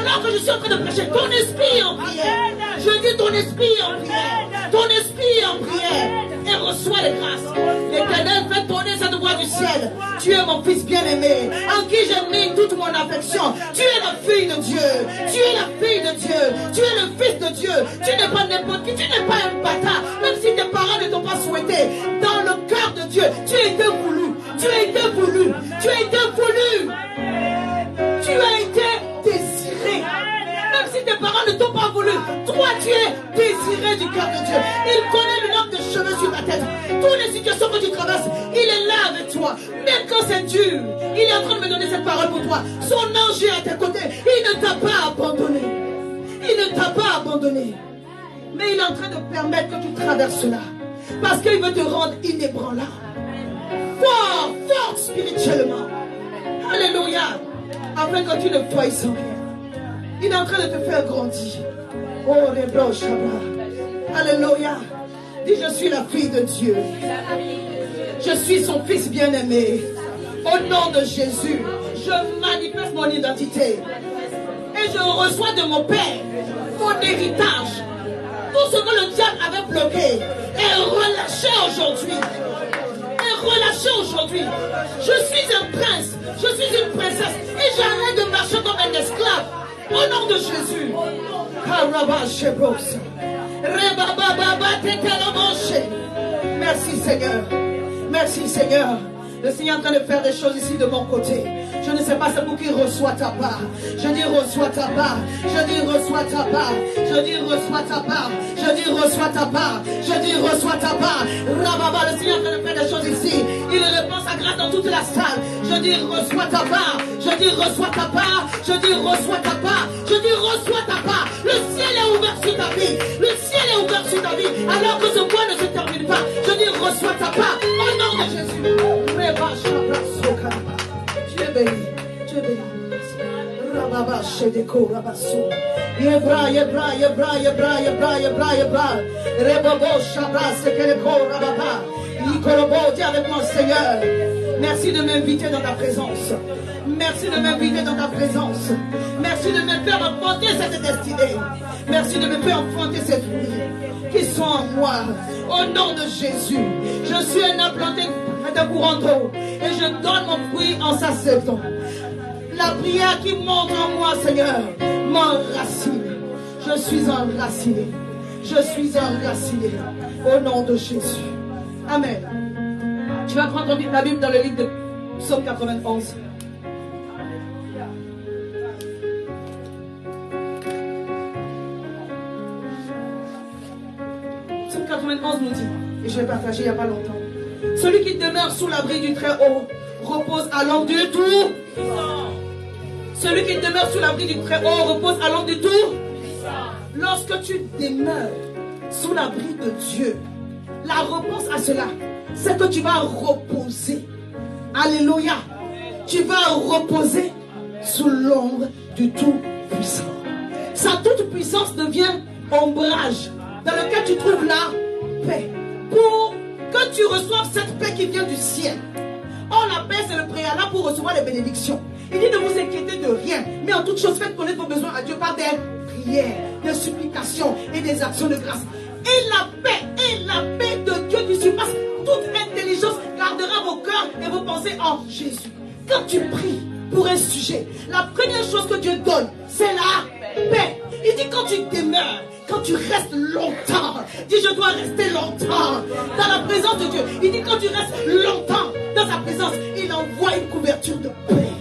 Alors que je suis en train de prêcher, ton esprit en prière. Je dis ton esprit en prière. Ton esprit en prière. Et reçois les grâces. L'Éternel fait tourner cette voix du ciel. Tu es mon fils bien-aimé, en qui j'ai mis toute mon affection. Tu es la fille de Dieu. Tu es la fille de Dieu. Tu es le fils de Dieu. Tu n'es pas n'importe qui. Tu n'es pas un bâtard. Même si tes parents ne t'ont pas souhaité. Dans le cœur de Dieu, tu as été voulu. Tu as été voulu. Tu as été voulu. Tu as été désiré. Même si tes parents ne t'ont pas voulu, toi tu es désiré du cœur de Dieu. Il connaît le nombre de cheveux sur ta tête. Toutes les situations que tu traverses, il est là avec toi. Même quand c'est dur, il est en train de me donner cette parole pour toi. Son ange est à tes côtés. Il ne t'a pas abandonné. Il ne t'a pas abandonné. Mais il est en train de permettre que tu traverses cela. Parce qu'il veut te rendre inébranlable. Fort spirituellement. Alléluia. Afin que tu ne voies sans rien. Il est en train de te faire grandir. Oh, les blancs Shabbat. Alléluia. Dis, je suis la fille de Dieu. Je suis son fils bien-aimé. Au nom de Jésus, Je manifeste mon identité. Et je reçois de mon Père mon héritage. Tout ce que le diable avait bloqué est relâché aujourd'hui. Je suis un prince, je suis une princesse et j'arrête de marcher comme un esclave. Au nom de Jésus. Merci Seigneur. Merci Seigneur. Le Seigneur est en train de faire des choses ici de mon côté. Je ne sais pas, c'est pour qui reçoit ta part. Je dis reçois ta part. Je dis reçois ta part. Je dis reçois ta part. Je dis reçois ta part. Je dis reçois ta part. Rababa, le Seigneur est en train de faire des choses ici. Il répand sa grâce dans toute la salle. Je dis reçois ta part. Je dis reçois ta part. Je dis reçois ta part. Je dis reçois ta part. Le ciel est ouvert sur ta vie. Le ciel est ouvert sur ta vie. Alors que ce mois ne se termine pas. Je dis reçois ta part. Au nom de Jésus. Tu es béni. Tu es béni. Rababa Shedeko Rabasso. Yebra. Rebobo Shabra Sekeleko Rababa. Nikorobo, dis avec moi, Seigneur. Merci de m'inviter dans ta présence. Merci de m'inviter dans ta présence. Merci de me faire affronter cette destinée. Merci de me faire affronter ces fruits qui sont en moi. Au nom de Jésus, je suis un implanté de courant d'eau et je donne mon fruit en sa saison. La prière qui monte en moi, Seigneur, m'enracine. Je suis enraciné. Je suis enraciné. Au nom de Jésus. Amen. Tu vas prendre la Bible dans le livre de Psaume 91. Psaume 91 nous dit, et je l'ai partagé il n'y a pas longtemps, celui qui demeure sous l'abri du Très-Haut repose à l'ombre du tout. Celui qui demeure sous l'abri du Très-Haut repose à l'ombre du tout. Lorsque tu demeures sous l'abri de Dieu, la réponse à cela, c'est que tu vas reposer. Alléluia. Tu vas reposer sous l'ombre du Tout-Puissant. Sa toute-puissance devient ombrage dans lequel tu trouves la paix. Pour que tu reçoives cette paix qui vient du ciel. Or, la paix, c'est le préalable pour recevoir les bénédictions. Il dit de vous inquiéter de rien, mais en toute chose, faites connaître vos besoins à Dieu par des prières, des supplications et des actions de grâce. Et la paix de Dieu qui surpasse toute intelligence gardera vos cœurs et vos pensées en Jésus. Quand tu pries pour un sujet, la première chose que Dieu donne, c'est la paix. Il dit quand tu demeures, quand tu restes longtemps, dis je dois rester longtemps dans la présence de Dieu. Il dit quand tu restes longtemps dans sa présence, il envoie une couverture de paix.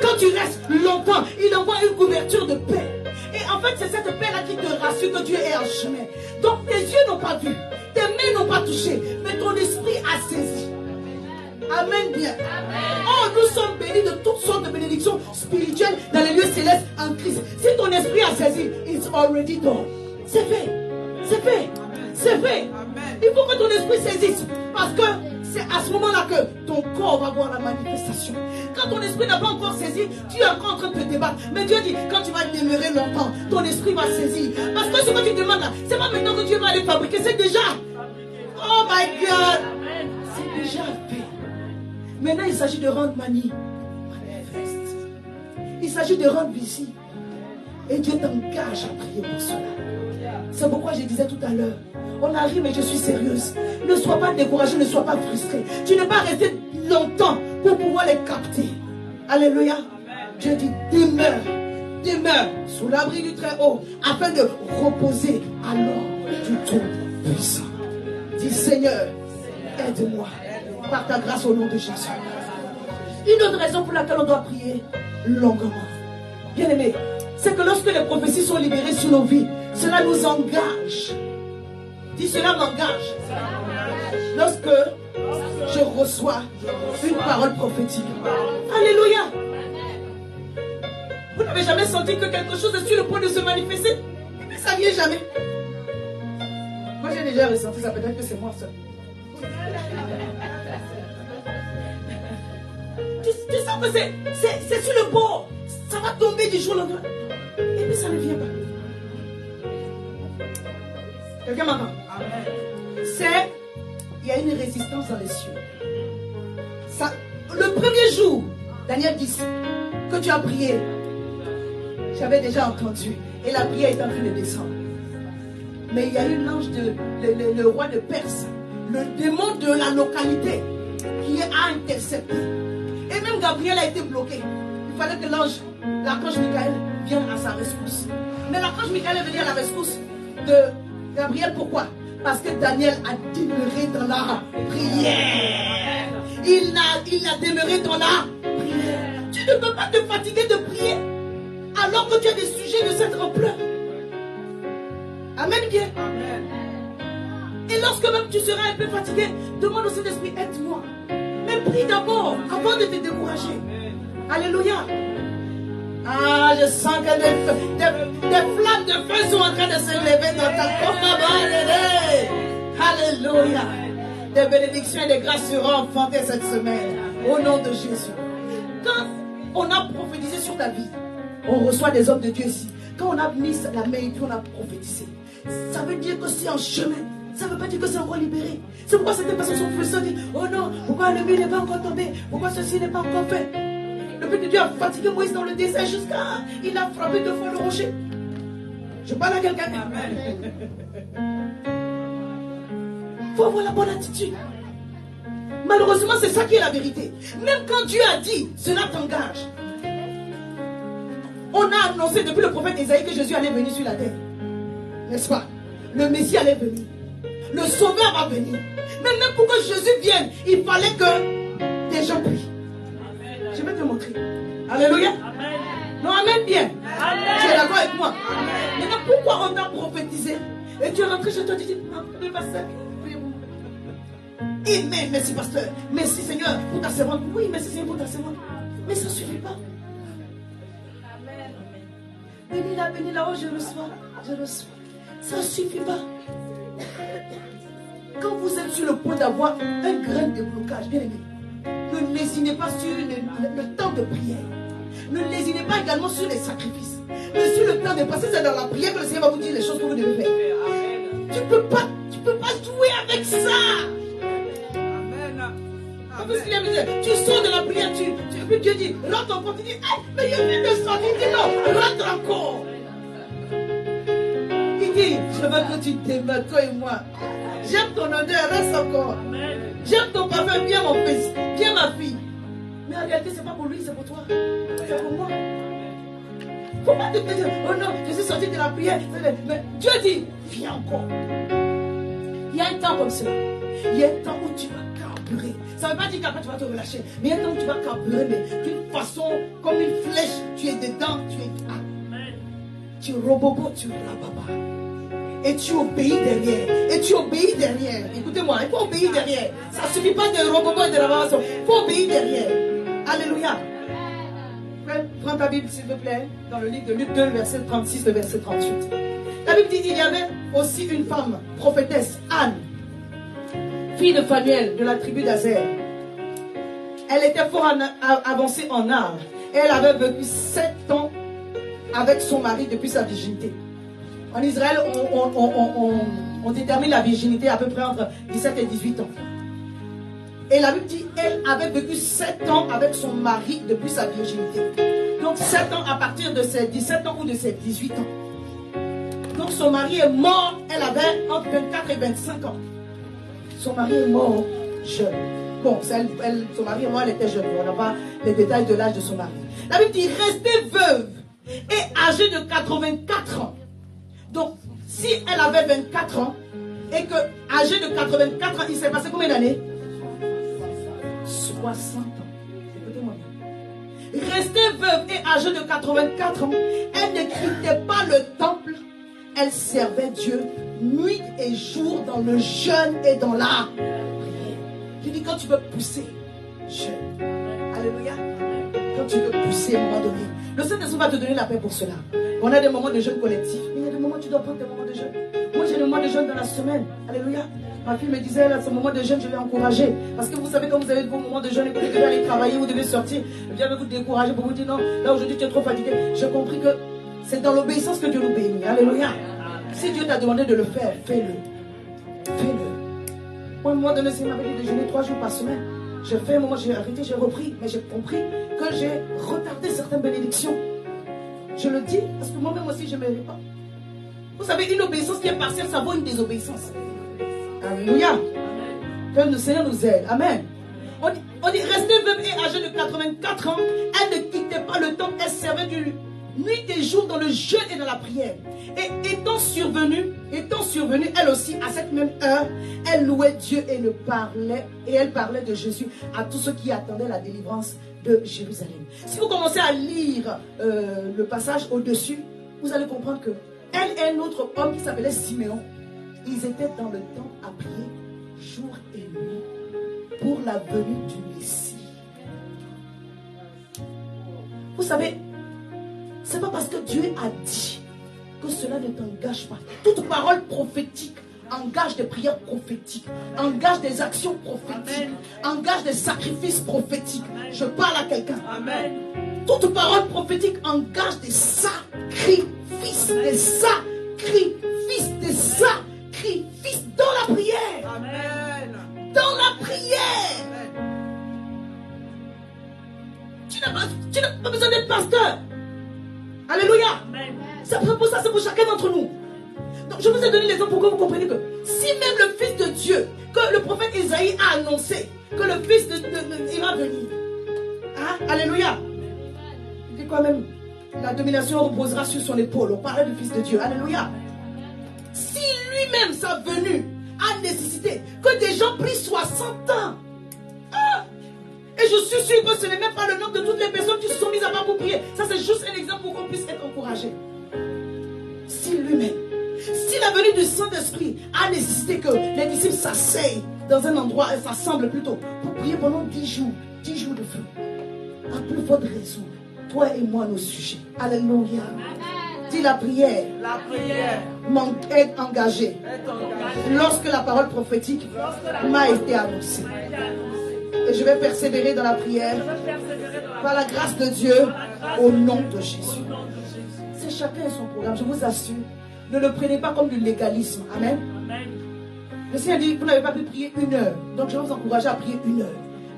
Quand tu restes longtemps, il envoie une couverture de paix. Et en fait, c'est cette paix-là qui te rassure que Dieu est en chemin. Donc tes yeux n'ont pas vu, tes mains n'ont pas touché, mais ton esprit a saisi. Amen bien. Oh, nous sommes bénis de toutes sortes de bénédictions spirituelles dans les lieux célestes en Christ. Si ton esprit a saisi, it's already done. C'est fait. C'est fait. C'est fait. Il faut que ton esprit saisisse. Parce que c'est à ce moment-là que ton corps va voir la manifestation. Quand ton esprit n'a pas encore saisi, tu es encore en train de te débattre. Mais Dieu dit, quand tu vas demeurer longtemps, ton esprit va saisir. Parce que ce que tu demandes là, c'est pas maintenant que Dieu va aller fabriquer, c'est déjà. Oh my God. C'est déjà fait. Maintenant, il s'agit de rendre manifeste. Il s'agit de rendre visible. Et Dieu t'engage à prier pour cela. C'est pourquoi je disais tout à l'heure, on arrive mais je suis sérieuse. Ne sois pas découragé, ne sois pas frustré. Tu n'es pas resté longtemps pour pouvoir les capter. Alléluia. Dieu dit, demeure sous l'abri du Très-Haut afin de reposer à l'ombre du Tout-Puissant. Dis Seigneur, aide-moi par ta grâce au nom de Jésus. Une autre raison pour laquelle on doit prier longuement, bien aimé, c'est que lorsque les prophéties sont libérées sur nos vies, cela nous engage. Dis cela m'engage. Lorsque je reçois une parole prophétique. Alléluia. Vous n'avez jamais senti que quelque chose est sur le point de se manifester? Mais ça ne vient jamais. Moi j'ai déjà ressenti ça, peut-être que c'est moi seul. Tu sens que c'est sur le bord. Ça va tomber du jour au lendemain. Et puis ça ne vient pas. Quelqu'un m'entend? Il y a une résistance dans les cieux. Ça, le premier jour Daniel 10, que tu as prié. J'avais déjà entendu. Et la prière est en train de descendre. Mais il y a eu l'ange, le roi de Perse, le démon de la localité, qui a intercepté. Et même Gabriel a été bloqué. Il fallait que l'archange Michael vienne à sa rescousse. Mais l'archange Michael est venu à la rescousse de Gabriel. Pourquoi? Parce que Daniel a demeuré dans la prière. Il a demeuré dans la prière. Tu ne peux pas te fatiguer de prier alors que tu as des sujets de cette ampleur. Amen, bien. Et lorsque même tu seras un peu fatigué, demande au Saint-Esprit, aide-moi. Mais prie d'abord, avant de te décourager. Alléluia. Ah, je sens que des flammes de feu sont en train de se lever dans ta cour. Alléluia. Des bénédictions et des grâces seront enfantées cette semaine. Au nom de Jésus. Quand on a prophétisé sur ta vie, on reçoit des hommes de Dieu ici. Quand on a mis la main et puis on a prophétisé, ça veut dire que c'est en chemin. Ça ne veut pas dire que c'est encore libéré. C'est pourquoi certaines personnes sont frustrées. Disent, oh non, pourquoi le mur n'est pas encore tombé? Pourquoi ceci n'est pas encore fait? Le peuple de Dieu a fatigué Moïse dans le désert jusqu'à... Il a frappé 2 fois le rocher. Je parle à quelqu'un. Il faut avoir la bonne attitude. Malheureusement, c'est ça qui est la vérité. Même quand Dieu a dit, cela t'engage. On a annoncé depuis le prophète Isaïe que Jésus allait venir sur la terre. N'est-ce pas? Le Messie allait venir. Le Sauveur va venir. Mais même pour que Jésus vienne, il fallait que des gens prient. Je vais te montrer. Alléluia. Amen. Non, amen bien. Amen. Tu es d'accord avec moi? Amen. Maintenant, pourquoi on t'a prophétisé? Et tu es rentré chez toi, tu dis, non, pasteur. Amen, merci pasteur. Merci Seigneur pour ta servante. Oui, merci Seigneur pour ta servante. Mais ça ne suffit pas. Bénis là, oh, je reçois. Ça ne suffit pas. Quand vous êtes sur le point d'avoir un grand déblocage, bien aimé, ne lésinez pas sur le temps de prière. Ne lésinez pas également sur les sacrifices. Mais sur le temps de passer, c'est dans la prière que le Seigneur va vous dire les choses que vous devez faire. Tu ne peux pas jouer avec ça. Parce qu'il a dit, tu sors de la prière, puis Dieu dit, rentre encore. Tu dis, hey, mais il vient de sortir. Il dit non, rentre encore. Il dit, je veux que tu t'aimes, toi et moi. J'aime ton odeur, reste encore. J'aime ton parfum, viens mon fils, viens ma fille. Mais en réalité, ce n'est pas pour lui, c'est pour toi. C'est pour moi. Il ne faut pas te dire, oh non, je suis sorti de la prière. Mais Dieu dit, viens encore. Il y a un temps comme cela. Il y a un temps où tu vas carburer. Ça ne veut pas dire qu'après tu vas te relâcher. Mais il y a un temps où tu vas carburer, mais d'une façon, comme une flèche, tu es dedans, tu es... Ah, tu robobo, tu rababa. Et tu obéis derrière. Écoutez-moi, il faut obéir derrière. Ça ne suffit pas de robobo et de rababa. Il faut obéir derrière. Alléluia. Prends ta Bible, s'il te plaît, dans le livre de Luc 2, verset 36 et verset 38. La Bible dit qu'il y avait aussi une femme, prophétesse, Anne, fille de Phanuel, de la tribu d'Azer. Elle était fort avancée en âge. Et elle avait vécu 7 ans avec son mari depuis sa virginité. En Israël, on détermine la virginité à peu près entre 17 et 18 ans. Et la Bible dit qu'elle avait vécu 7 ans avec son mari depuis sa virginité. Donc 7 ans à partir de ses 17 ans ou de ses 18 ans. Donc son mari est mort, elle avait entre 24 et 25 ans. Son mari est mort jeune. Bon, son mari est mort, elle était jeune. On n'a pas les détails de l'âge de son mari. La Bible dit restée veuve et âgée de 84 ans. Donc, si elle avait 24 ans et que âgée de 84 ans, il s'est passé combien d'années? 60 ans. Écoutez-moi bien. Restée veuve et âgée de 84 ans, elle ne quittait pas le temple. Elle servait Dieu nuit et jour dans le jeûne et dans la prière. Je dis quand tu veux pousser, jeûne. Alléluia. Quand tu veux pousser à un moment donné, le Saint-Esprit va te donner la paix pour cela. On a des moments de jeûne collectif, mais il y a des moments où tu dois prendre des moments de jeûne. Moi j'ai des moments de jeûne dans la semaine. Alléluia. Ma fille me disait, là, ce moment de jeûne, je l'ai encouragé. Parce que vous savez, quand vous avez vos moments de jeûne et que vous devez aller travailler, vous devez sortir, Dieu va vous décourager pour vous dire non, là aujourd'hui tu es trop fatigué. J'ai compris que c'est dans l'obéissance que Dieu nous bénit. Alléluia. Si Dieu t'a demandé de le faire, fais-le. Fais-le. Moi, à un moment donné, c'est m'avait dit de jeûner 3 jours par semaine. J'ai fait un moment, j'ai arrêté, j'ai repris, mais j'ai compris que j'ai retardé certaines bénédictions. Je le dis parce que moi-même aussi, je ne mérite pas. Vous savez, une obéissance qui est partielle, ça vaut une désobéissance. Alléluia. Que le Seigneur nous aide. Amen. On dit, restez veuve et âgée de 84 ans. Elle ne quittait pas le temple, elle servait du nuit et jour dans le jeûne et dans la prière. Et étant survenue, elle aussi, à cette même heure, elle louait Dieu et elle parlait de Jésus à tous ceux qui attendaient la délivrance de Jérusalem. Si vous commencez à lire le passage au-dessus, vous allez comprendre que elle et un autre homme qui s'appelait Siméon, ils étaient dans le temple à prier jour et nuit pour la venue du Messie. Vous savez, c'est pas parce que Dieu a dit que cela ne t'engage pas. Toute parole prophétique engage des prières prophétiques, engage des actions prophétiques, engage des sacrifices prophétiques. Je parle à quelqu'un. Amen. Toute parole prophétique engage des sacrifices, dans la prière. Amen. Dans la prière. Amen. Tu n'as pas besoin d'être pasteur. Alléluia. Amen. C'est pour ça, c'est pour chacun d'entre nous. Donc je vous ai donné l'exemple pour que vous compreniez que si même le Fils de Dieu, que le prophète Isaïe a annoncé que le Fils il va venir. Hein? Alléluia. Il dit quoi même? La domination reposera sur son épaule. On parlait du Fils de Dieu. Alléluia. Si lui-même, sa venue, a nécessité que des gens prient 60 ans. Ah! Et je suis sûr que ce n'est même pas le nombre de toutes les personnes qui se sont mises à part pour prier. Ça, c'est juste un exemple pour qu'on puisse être encouragé. Si lui-même, si la venue du Saint-Esprit a nécessité que les disciples s'asseyent dans un endroit, et s'assemblent plutôt, pour prier pendant 10 jours de feu, à plus forte raison, toi et moi, nos sujets. Alléluia. Dis la prière. La prière. Être engagé. Lorsque la parole prophétique m'a été annoncée. Et je vais persévérer dans la prière par la grâce de Dieu au nom de Jésus. C'est chacun son programme, je vous assure. Ne le prenez pas comme du légalisme. Amen. Le Seigneur dit, vous n'avez pas pu prier 1 heure. Donc je vais vous encourager à prier 1 heure.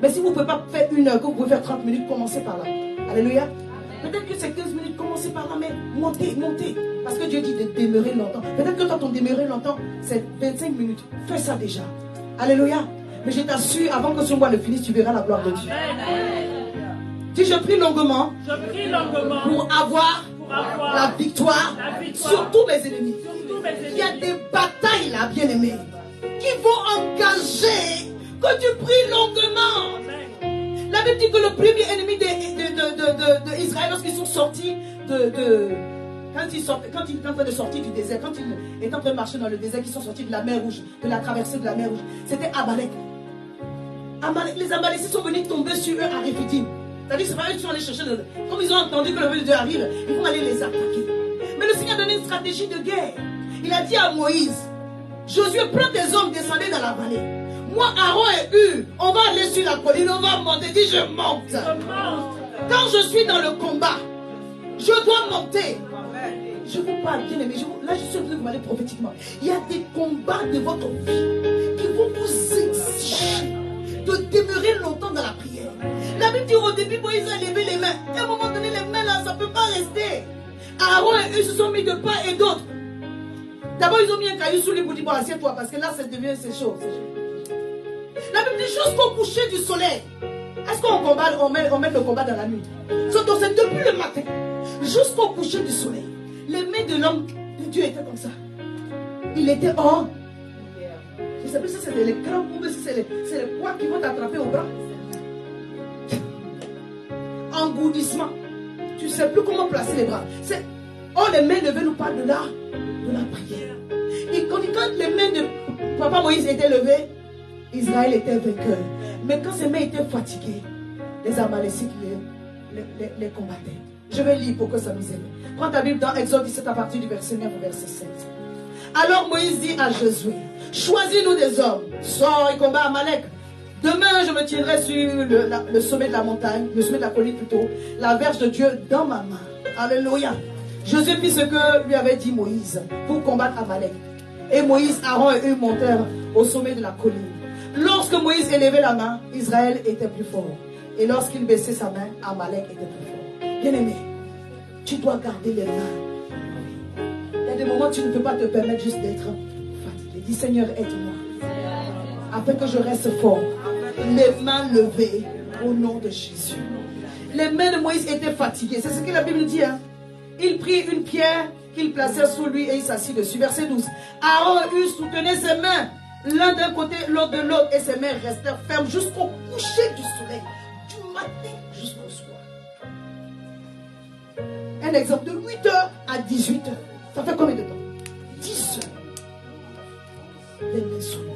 Mais si vous ne pouvez pas faire 1 heure, que vous pouvez faire 30 minutes, commencez par là. Alléluia. Peut-être que c'est 15 minutes, commencez par là, mais montez. Parce que Dieu dit de demeurer longtemps. Peut-être que toi, ton demeurer longtemps, c'est 25 minutes. Fais ça déjà. Alléluia. Mais je t'assure, avant que ce mois ne finisse, tu verras la gloire de Dieu. Dis, je prie longuement pour avoir la victoire sur tous mes ennemis. Il y a des batailles là, bien-aimés, qui vont engager que tu pries longuement. La Bible dit que le premier ennemi d'Israël, lorsqu'ils sont sortis quand ils étaient en train de sortir du désert, quand ils étaient en train de marcher dans le désert, qu'ils sont sortis de la mer Rouge, de la traversée de la mer Rouge, c'était Amalek. Les Amalécites sont venus tomber sur eux à Rephidim. C'est-à-dire que c'est pas eux qui sont allés chercher. Comme ils ont entendu que le peuple de Dieu arrive, ils vont aller les attaquer. Mais le Seigneur a donné une stratégie de guerre. Il a dit à Moïse, Josué, prends tes hommes, descendez dans la vallée. Moi, Aaron et Hur, on va aller sur la colline, on va monter. Dis, je monte. Quand je suis dans le combat, je dois monter. Je vous parle, bien aimé. Là, je suis en train de vous parler prophétiquement. Il y a des combats de votre vie qui vont vous exiger de demeurer longtemps dans la prière. La Bible dit au début, Moïse a levé les mains. Et à un moment donné, les mains là, ça ne peut pas rester. Aaron et eux se sont mis de part et d'autre. D'abord, ils ont mis un caillou sous les bouts. Bon, assieds-toi, parce que là, ça devient ces choses. La Bible dit jusqu'au coucher du soleil. Est-ce qu'on combat, on met le combat dans la nuit? Donc, c'est depuis le matin jusqu'au coucher du soleil. Les mains de l'homme de Dieu étaient comme ça. Il était hors. Je ne sais plus si c'est les crampes ou si c'est les poids qui vont t'attraper au bras. Engourdissement. Tu ne sais plus comment placer les bras. Les mains levées nous parlent de la prière. Et quand les mains de Papa Moïse étaient levées, Israël était vainqueur. Mais quand ses mains étaient fatiguées, les Amalécites les combattaient. Je vais lire pour que ça nous aide. Prends ta Bible dans Exode 17 à partir du verset 9 au verset 16. Alors Moïse dit à Josué, choisis-nous des hommes, sors et combat Amalek. Demain je me tiendrai sur le sommet de la montagne, le sommet de la colline plutôt, la verge de Dieu dans ma main. Alléluia. Josué fit ce que lui avait dit Moïse pour combattre Amalek. Et Moïse, Aaron et eux montèrent au sommet de la colline. Lorsque Lorsque Moïse élevait la main, Israël était plus fort. Et lorsqu'il baissait sa main, Amalek était plus fort. Bien-aimé, tu dois garder les mains. Il y a des moments où tu ne peux pas te permettre juste d'être fatigué. Dis Seigneur, aide-moi. Afin que je reste fort. Les mains levées au nom de Jésus. Les mains de Moïse étaient fatiguées. C'est ce que la Bible dit. Hein? Il prit une pierre qu'il plaçait sous lui et il s'assit dessus. Verset 12. Aaron eut soutenu ses mains l'un d'un côté, l'autre de l'autre, et ses mains restèrent fermes jusqu'au coucher du soleil, du matin jusqu'au soir. Un exemple de 8h à 18h. Ça fait combien de temps? 10 heures. Les mains soulevées.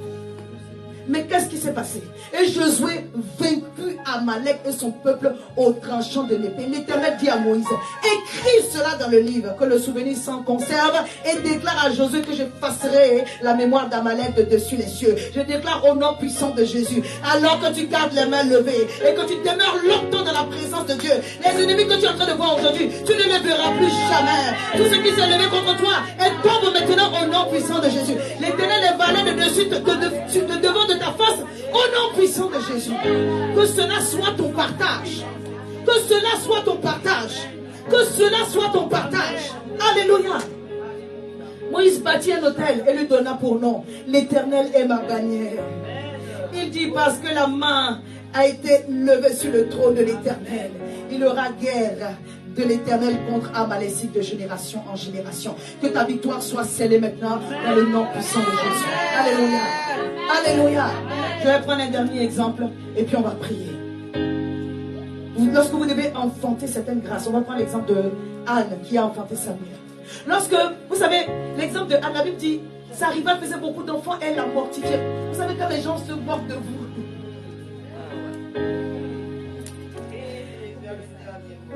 Mais qu'est-ce qui s'est passé? Et Josué vaincu Amalek et son peuple au tranchant de l'épée. L'Éternel dit à Moïse, écris cela dans le livre, que le souvenir s'en conserve, et déclare à Josué que j'effacerai la mémoire d'Amalek de dessus les cieux. Je déclare au nom puissant de Jésus, alors que tu gardes les mains levées et que tu demeures longtemps dans la présence de Dieu, les ennemis que tu es en train de voir aujourd'hui, tu ne les verras plus jamais. Tout ce qui s'est levé contre toi est tombe maintenant au nom puissant de Jésus. L'Éternel est valé de dessus, de devant de ta face, au nom puissant de Jésus. Que cela soit ton partage. Que cela soit ton partage. Que cela soit ton partage. Alléluia. Moïse bâtit un autel et lui donna pour nom: l'Éternel est ma bannière. Il dit, parce que la main a été levée sur le trône de l'Éternel, il aura guerre de l'Éternel contre Amalécites de génération en génération. Que ta victoire soit scellée maintenant dans le nom puissant de Jésus. Alléluia. Alléluia. Je vais prendre un dernier exemple et puis on va prier. Lorsque vous devez enfanter certaines grâces, on va prendre l'exemple de Anne qui a enfanté Samuel. Lorsque, vous savez, l'exemple de Anne, la Bible dit, ça arriva, elle faisait beaucoup d'enfants, elle l'a mortifié. Vous savez, quand les gens se moquent de vous.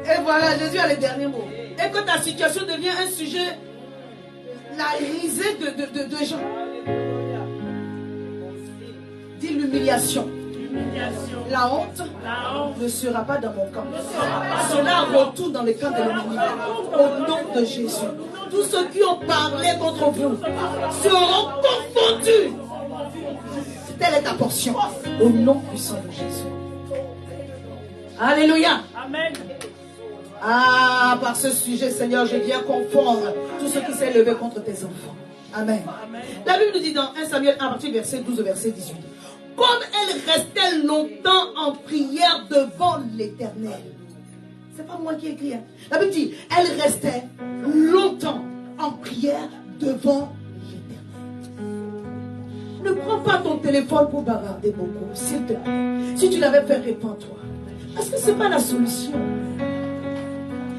Et voilà, Jésus a les derniers mots. Et que ta situation devient un sujet, la risée de gens. Dis l'humiliation. La honte ne sera pas dans mon camp. Cela retourne dans le camp de l'ennemi. Au nom de Jésus. Tous ceux qui ont parlé contre vous seront confondus. Telle est ta portion. Au nom puissant de Jésus. Alléluia. Amen. Ah, par ce sujet, Seigneur, je viens confondre tout ce qui s'est levé contre tes enfants. Amen. La Bible nous dit dans 1 Samuel 1, verset 12 au verset 18. Comme elle restait longtemps en prière devant l'Éternel. C'est pas moi qui ai écrit. Hein. La Bible dit, elle restait longtemps en prière devant l'Éternel. Ne prends pas ton téléphone pour bavarder beaucoup, s'il te plaît. Si tu l'avais fait, répands-toi. Parce que ce n'est pas la solution.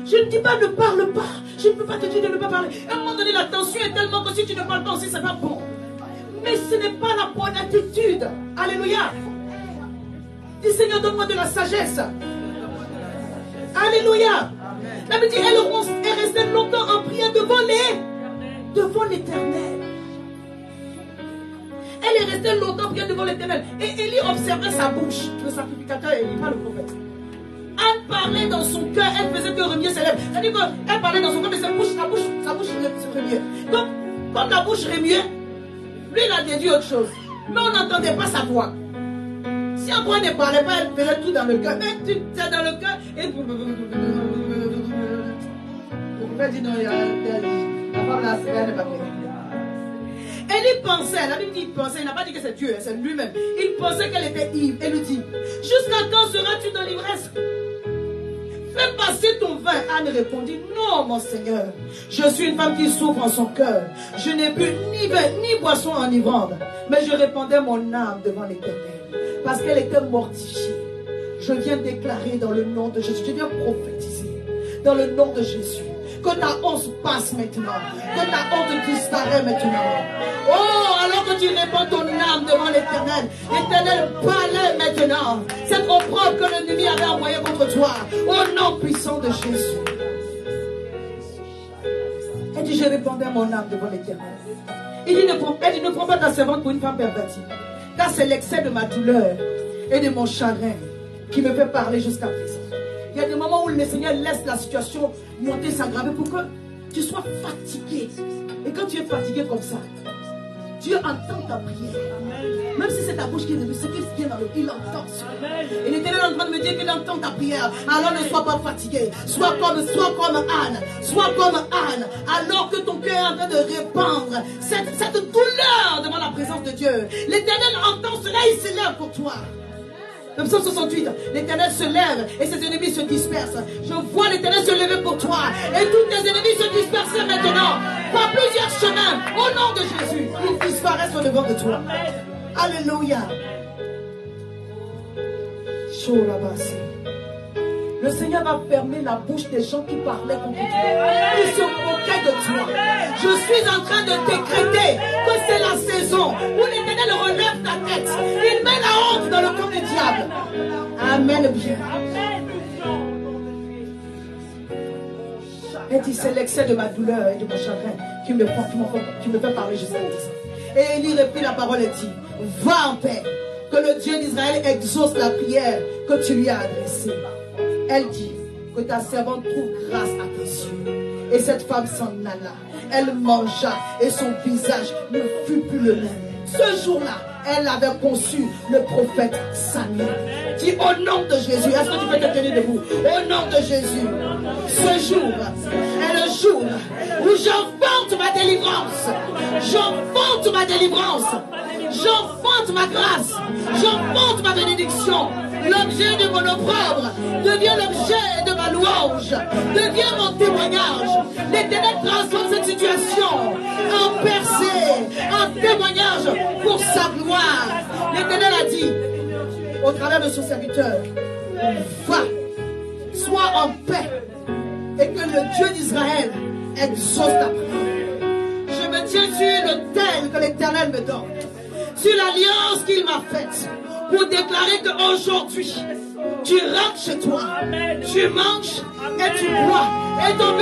Je ne dis pas ne parle pas. Je ne peux pas te dire de ne pas parler. À un moment donné, la tension est tellement que si tu ne parles pas aussi, ce n'est pas bon. Mais ce n'est pas la bonne attitude. Alléluia. Dis Seigneur, donne-moi de la sagesse. Alléluia. La Bible dit, elle est restée longtemps en prière devant l'Éternel. Elle est restée longtemps en prière devant l'Éternel. Et Élie observait sa bouche. Le sacrificateur Élie, pas le prophète. Elle parlait dans son cœur, elle faisait que remuer ses lèvres. C'est-à-dire qu'elle parlait dans son cœur, mais sa bouche se remuait. Donc, comme la bouche remuait, lui, il a déduit autre chose. Mais on n'entendait pas sa voix. Si un point ne parlait pas, elle faisait tout dans le cœur. Mais tu es dans le cœur et... Le prophète dit non, il y a la femme là, elle n'est pas prête. Elle y pensait, la Bible dit il pensait, il n'a pas dit que c'est Dieu, c'est lui-même. Il pensait qu'elle était ivre. Elle lui dit, jusqu'à quand seras-tu dans l'ivresse? Fais passer ton vin. Anne répondit, non mon Seigneur, je suis une femme qui souffre en son cœur. Je n'ai bu ni vin ni boisson enivrante, mais je répandais mon âme devant l'Éternel, parce qu'elle était mortifiée. Je viens déclarer dans le nom de Jésus, je viens prophétiser dans le nom de Jésus, que ta honte passe maintenant, que ta honte disparaît maintenant. Oh, alors que tu répands ton âme devant l'Éternel, l'Éternel parlait maintenant. Cette opprobre que l'ennemi avait envoyée contre toi, au nom puissant de Jésus. Elle dit, je répandais mon âme devant l'Éternel. Elle dit, ne prends pas ta servante pour une femme pervertie, car c'est l'excès de ma douleur et de mon chagrin qui me fait parler jusqu'à présent. Il y a des moments où le Seigneur laisse la situation monter, s'aggraver pour que tu sois fatigué. Et quand tu es fatigué comme ça, Dieu entend ta prière. Même si c'est ta bouche qui est ce qui vient dans le il entend. Et l'Éternel est en train de me dire qu'il entend ta prière. Alors ne sois pas fatigué. Sois comme Anne. Sois comme Anne. Alors que ton cœur est en train de répandre cette douleur devant la présence de Dieu. L'Éternel entend cela, il s'élève pour toi. Le psaume 68, l'Éternel se lève et ses ennemis se dispersent. Je vois l'Éternel se lever pour toi. Et tous tes ennemis se dispersent maintenant. Par plusieurs chemins. Au nom de Jésus, ils disparaissent au devant de toi. Alléluia. Le Seigneur va fermer la bouche des gens qui parlaient contre toi. Ils se moquaient de toi. Je suis en train de décréter que c'est la saison où l'Éternel relève ta tête. Il met la honte dans le camp du diable. Amen bien. Elle dit, c'est l'excès de ma douleur et de mon chagrin qui me fait parler jusqu'à présent. Et Élie reprit la parole et dit, va en paix, que le Dieu d'Israël exauce la prière que tu lui as adressée. Elle dit, que ta servante trouve grâce à tes yeux. Et cette femme s'en alla. Elle mangea et son visage ne fut plus le même. Ce jour-là, elle avait conçu le prophète Samuel. Dis au nom de Jésus. Est-ce que tu peux te tenir debout? Au nom de Jésus. Ce jour est le jour où j'enfante ma délivrance. J'enfante ma délivrance. J'enfante ma grâce. J'enfante ma bénédiction. L'objet de mon opprobre devient l'objet de ma louange. Devient mon témoignage. L'Éternel transforme cette situation en percée, en témoignage pour sa gloire. L'Éternel a dit au travers de son serviteur, va, sois en paix et que le Dieu d'Israël exauce ta prière. Je me tiens sur le tel que l'Éternel me donne, sur l'alliance qu'il m'a faite, pour déclarer qu'aujourd'hui, tu rentres chez toi, tu manges et tu bois, et ton